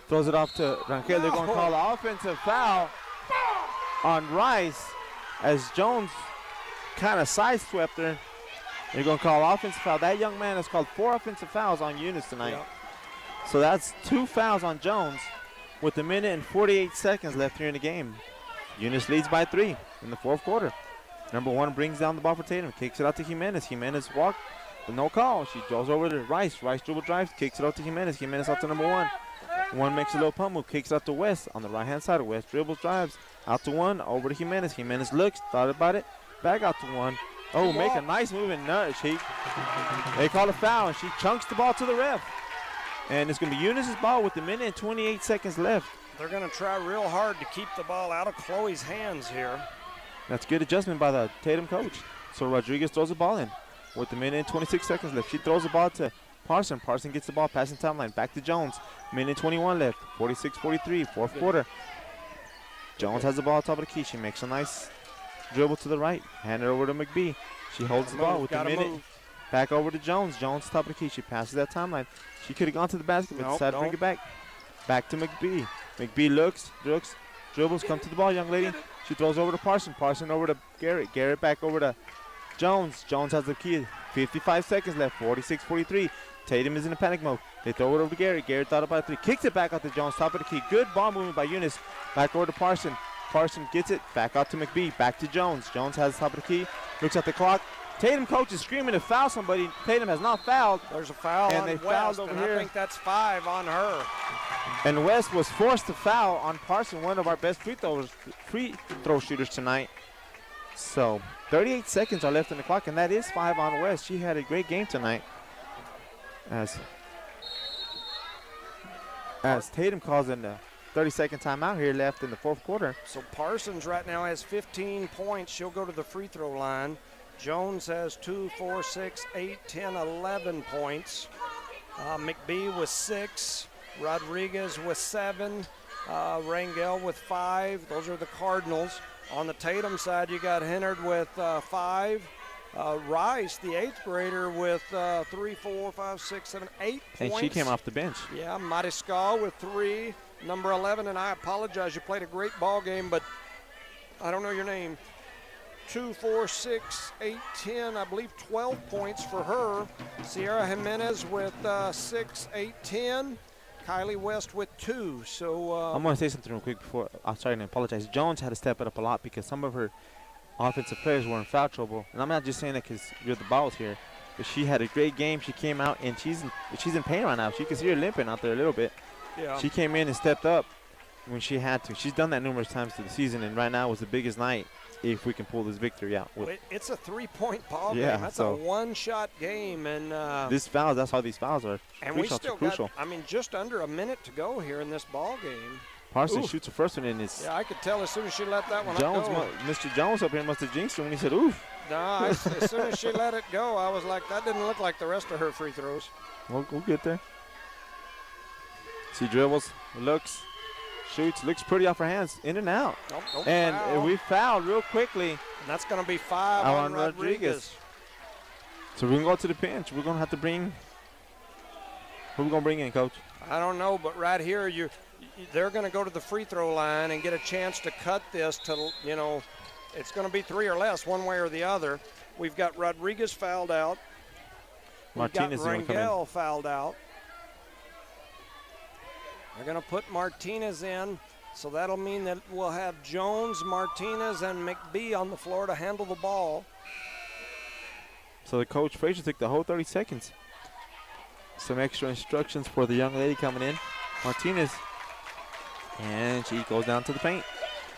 throws it off to Rangel. They're going to call an offensive foul on Rice as Jones kind of sideswept her. They're going to call offensive foul. That young man has called 4 offensive fouls on Eunice tonight. Yep. So that's 2 fouls on Jones with a minute and 48 seconds left here in the game. Eunice leads by 3 in the fourth quarter. Number 1 brings down the ball for Tatum, kicks it out to Jimenez. Jimenez walked, but no call. She goes over to Rice. Rice dribble drives, kicks it out to Jimenez. Jimenez out to number 1. 1 makes a little pump move, kicks out to West on the right-hand side. West dribbles, drives, out to 1, over to Jimenez. Jimenez looks, thought about it, back out to 1. Oh, make a nice move and nudge. They call a foul, and she chunks the ball to the ref. And it's going to be Eunice's ball with a minute and 28 seconds left. They're going to try real hard to keep the ball out of Chloe's hands here. That's good adjustment by the Tatum coach. So Rodriguez throws the ball in with a minute and 26 seconds left. She throws the ball to Parson. Parson gets the ball, passing timeline, back to Jones. Minute 21 left, 46-43, fourth quarter. Jones has the ball top of the key. She makes a nice dribble to the right, hand it over to McBee. She holds the ball with a minute. Back over to Jones. Jones top of the key. She passes that timeline. She could have gone to the basket, but decided to bring it back. Back to McBee. McBee looks, dribbles, come to the ball, young lady. She throws over to Parson. Parson over to Garrett. Garrett back over to Jones. Jones has the key. 55 seconds left, 46-43. Tatum is in a panic mode. They throw it over to Garrett. Garrett thought about 3. Kicks it back out to Jones, top of the key. Good ball movement by Eunice. Back over to Parson. Parson gets it, back out to McBee, back to Jones. Jones has the top of the key, looks at the clock. Tatum coach is screaming to foul somebody. Tatum has not fouled. There's a foul and on they West, fouled over here. I think that's 5 on her. And West was forced to foul on Parson, one of our best free throw shooters tonight. So 38 seconds are left in the clock, and that is 5 on West. She had a great game tonight. As Tatum calls in the 30-second timeout here left in the fourth quarter. So Parsons right now has 15 points. She'll go to the free throw line. Jones has 2, 4, 6, 8, 10, 11 points. McBee with 6. Rodriguez with 7. Rangel with 5. Those are the Cardinals. On the Tatum side, you got Hennard with 5. Rice, the 8th grader, with 3, 4, 5, 6, 7, 8 and points. She came off the bench. Yeah, Mariscal with 3. Number 11, and I apologize, you played a great ball game, but I don't know your name. 2, 4, 6, 8, 10, I believe 12 points for her. Sierra Jimenez with 6, 8, 10. Kylie West with 2. So I'm going to say something real quick before. I'm sorry to apologize. Jones had to step it up a lot because some of her offensive players were in foul trouble. And I'm not just saying that because you're the balls here. But she had a great game. She came out, and she's in pain right now. She can see her limping out there a little bit. Yeah. She came in and stepped up when she had to. She's done that numerous times through the season, and right now was the biggest night if we can pull this victory out. It's a 3-point ball game. That's a one-shot game. And this fouls, that's how these fouls are. And we still got, just under a minute to go here in this ball game. Parsons shoots the first one, and it's... Yeah, I could tell as soon as she let that one go. Mr. Jones up here must have jinxed her when he said, oof. No, as soon as she let it go, I was like, that didn't look like the rest of her free throws. We'll get there. She dribbles, looks, shoots, looks pretty off her hands, in and out. Don't and foul. We fouled real quickly. And that's going to be 5 on Rodriguez. So we're going to go to the bench. We're going to have to bring – who are we going to bring in, Coach? I don't know, but right here they're going to go to the free throw line and get a chance to cut this to, it's going to be 3 or less, one way or the other. We've got Rodriguez fouled out. Martinez We've got Rangel fouled out. They're going to put Martinez in, so that'll mean that we'll have Jones, Martinez, and McBee on the floor to handle the ball. So the coach, Frazier, took the whole 30 seconds. Some extra instructions for the young lady coming in. Martinez. And she goes down to the paint.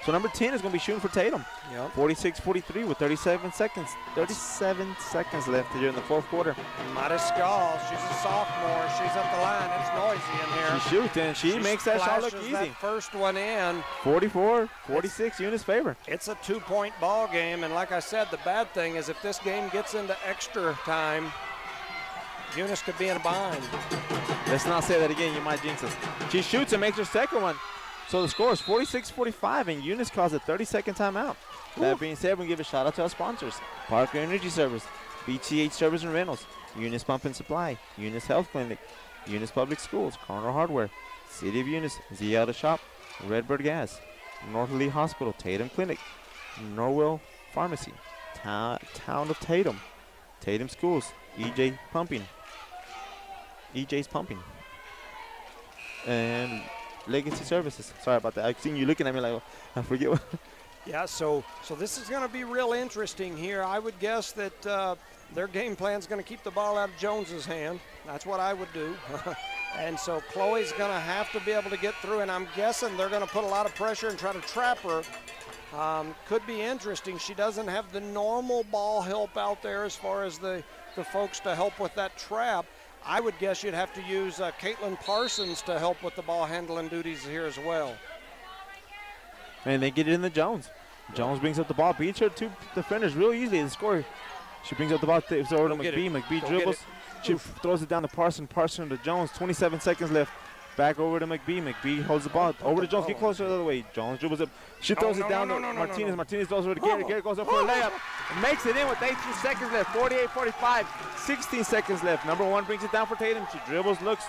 So number 10 is going to be shooting for Tatum. Yep. 46-43 with 37 seconds. 37 seconds left here in the fourth quarter. Mariscal, she's a sophomore. She's at the line. It's noisy in here. She shoots, and she makes that shot look easy. That first one in. 44-46, Eunice favor. It's a 2-point ball game, and like I said, the bad thing is if this game gets into extra time, Eunice could be in a bind. Let's not say that again. You might jinx us. She shoots and makes her second one. So the score is 46-45, and Eunice calls a 30-second timeout. That being said, we give a shout-out to our sponsors. Parker Energy Service, BTH Service and Rentals, Eunice Pump and Supply, Eunice Health Clinic, Eunice Public Schools, Corner Hardware, City of Eunice, Z Auto Shop, Redbird Gas, North Lee Hospital, Tatum Clinic, Norwell Pharmacy, Town of Tatum, Tatum Schools, EJ's Pumping, and Legacy Services. Sorry about that. I've seen you looking at me like, oh, I forget what. Yeah, so this is going to be real interesting here. I would guess that their game plan is going to keep the ball out of Jones's hand. That's what I would do. And so Chloe's going to have to be able to get through, and I'm guessing they're going to put a lot of pressure and try to trap her. Could be interesting. She doesn't have the normal ball help out there as far as the folks to help with that trap. I would guess you'd have to use Caitlin Parsons to help with the ball handling duties here as well. And they get it in the Jones. Jones brings up the ball, beats her two defenders real easily to score. She brings up the ball, throws over to McBee. McBee dribbles. She throws it down to Parsons. Parsons to Jones. 27 seconds left. Back over to McBee. McBee holds the ball. Over to Jones. Get closer the other way. Jones dribbles up. She throws it down to Martinez. Martinez throws over to Garrett. Garrett goes up for a layup. Makes it in with 18 seconds left. 48-45. 16 seconds left. Number 1 brings it down for Tatum. She dribbles, looks.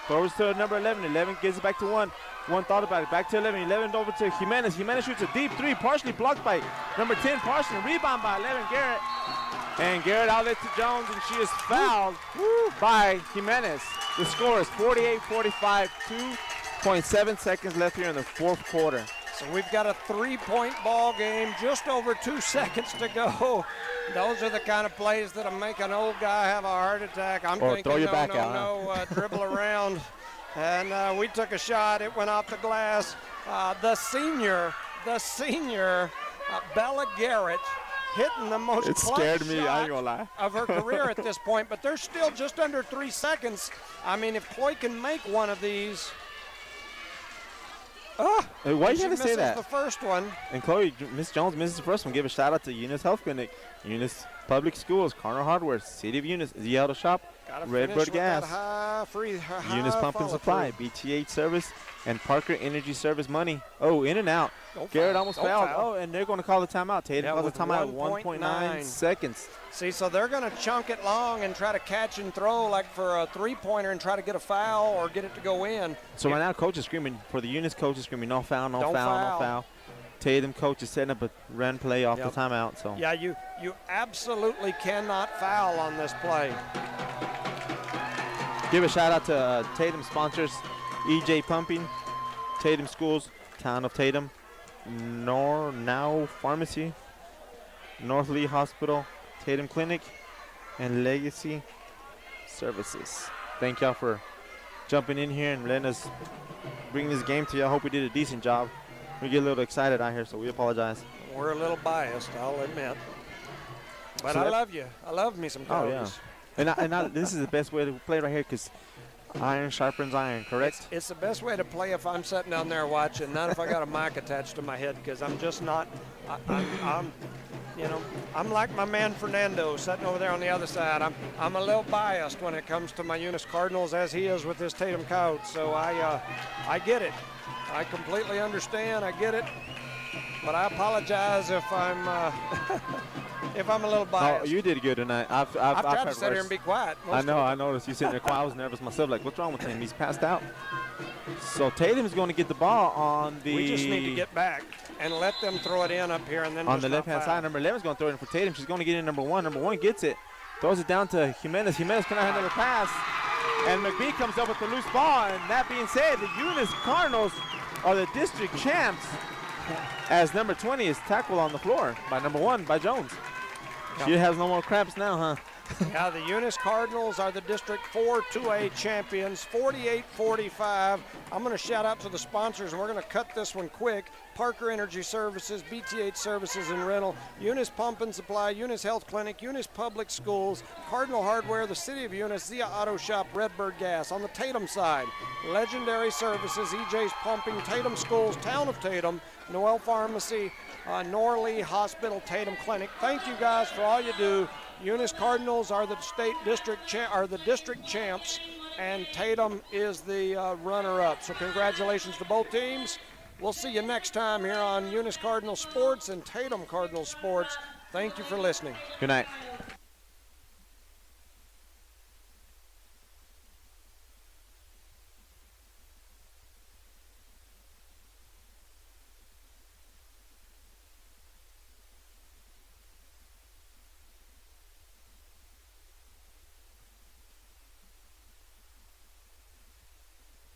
Throws to number 11. 11 gives it back to 1. 1 thought about it. Back to 11. 11 over to Jimenez. Jimenez shoots a deep 3. Partially blocked by number 10, Parsons. Rebound by 11, Garrett. And Garrett outlet to Jones, and she is fouled by Jimenez. The score is 48-45, 2.7 seconds left here in the fourth quarter. So we've got a 3-point ball game, just over 2 seconds to go. Those are the kind of plays that'll make an old guy have a heart attack. I'm thinking, throw your back out, dribble around. And we took a shot. It went off the glass. The senior, Bella Garrett, hitting the most it scared me, I ain't gonna lie, of her career at this point, but there's still just under 3 seconds. I mean, if Chloe can make one of these. Hey, why you have to say that? The first one. And Chloe, Miss Jones misses the first one. Give a shout out to Eunice Health Clinic, Eunice Public Schools, Corner Hardware, City of Eunice, Z Auto Shop, Redbird Gas, Eunice Pump and Supply, BTH Service, and Parker Energy Service Money. Oh, in and out. Garrett almost fouled. Oh, and they're going to call the timeout. Tatum calls the timeout at 1.9 seconds. See, so they're going to chunk it long and try to catch and throw like for a three-pointer and try to get a foul or get it to go in. So right now, coach is screaming, for the Eunice coach is screaming, no foul, no foul, no foul. Tatum coach is setting up a run play off the timeout. So yeah, you absolutely cannot foul on this play. Give a shout out to Tatum sponsors, EJ Pumping, Tatum Schools, Town of Tatum, Now Pharmacy, North Lee Hospital, Tatum Clinic, and Legacy Services. Thank y'all for jumping in here and letting us bring this game to you. I hope we did a decent job. We get a little excited out here, so we apologize. We're a little biased, I'll admit. But so I love you. I love me some Coyotes. Oh, yeah. and this is the best way to play right here because iron sharpens iron, correct? It's the best way to play if I'm sitting down there watching, not if I got a mic attached to my head, because I'm just not, I'm like my man Fernando sitting over there on the other side. I'm a little biased when it comes to my Eunice Cardinals, as he is with his Tatum Coyotes. So I get it. I completely understand. I get it. But I apologize if I'm a little biased. Oh, you did good tonight. I've tried to sit here and be quiet. I know. I noticed you sitting there quiet. I was nervous myself. Like, what's wrong with him? He's passed out. So Tatum's going to get the ball on the. We just need to get back and let them throw it in up here, and then on the left-hand side. Number 11 is going to throw it in for Tatum. She's going to get in number 1. Number 1 gets it, throws it down to Eunice. Eunice cannot handle the pass, and McBee comes up with the loose ball. And that being said, the Eunice Cardinals are the district champs, as number 20 is tackled on the floor by number 1 by Jones. Yep. She has no more cramps now, huh? Yeah, the Eunice Cardinals are the District 4 2A champions, 48-45. I'm going to shout out to the sponsors, and we're going to cut this one quick. Parker Energy Services, BTH Services and Rental, Eunice Pump and Supply, Eunice Health Clinic, Eunice Public Schools, Cardinal Hardware, the City of Eunice, Zia Auto Shop, Redbird Gas. On the Tatum side, Legendary Services, EJ's Pumping, Tatum Schools, Town of Tatum, Noel Pharmacy, Norley Hospital, Tatum Clinic. Thank you guys for all you do. Eunice Cardinals are the district champs, and Tatum is the runner-up. So congratulations to both teams. We'll see you next time here on Eunice Cardinal Sports and Tatum Cardinal Sports. Thank you for listening. Good night.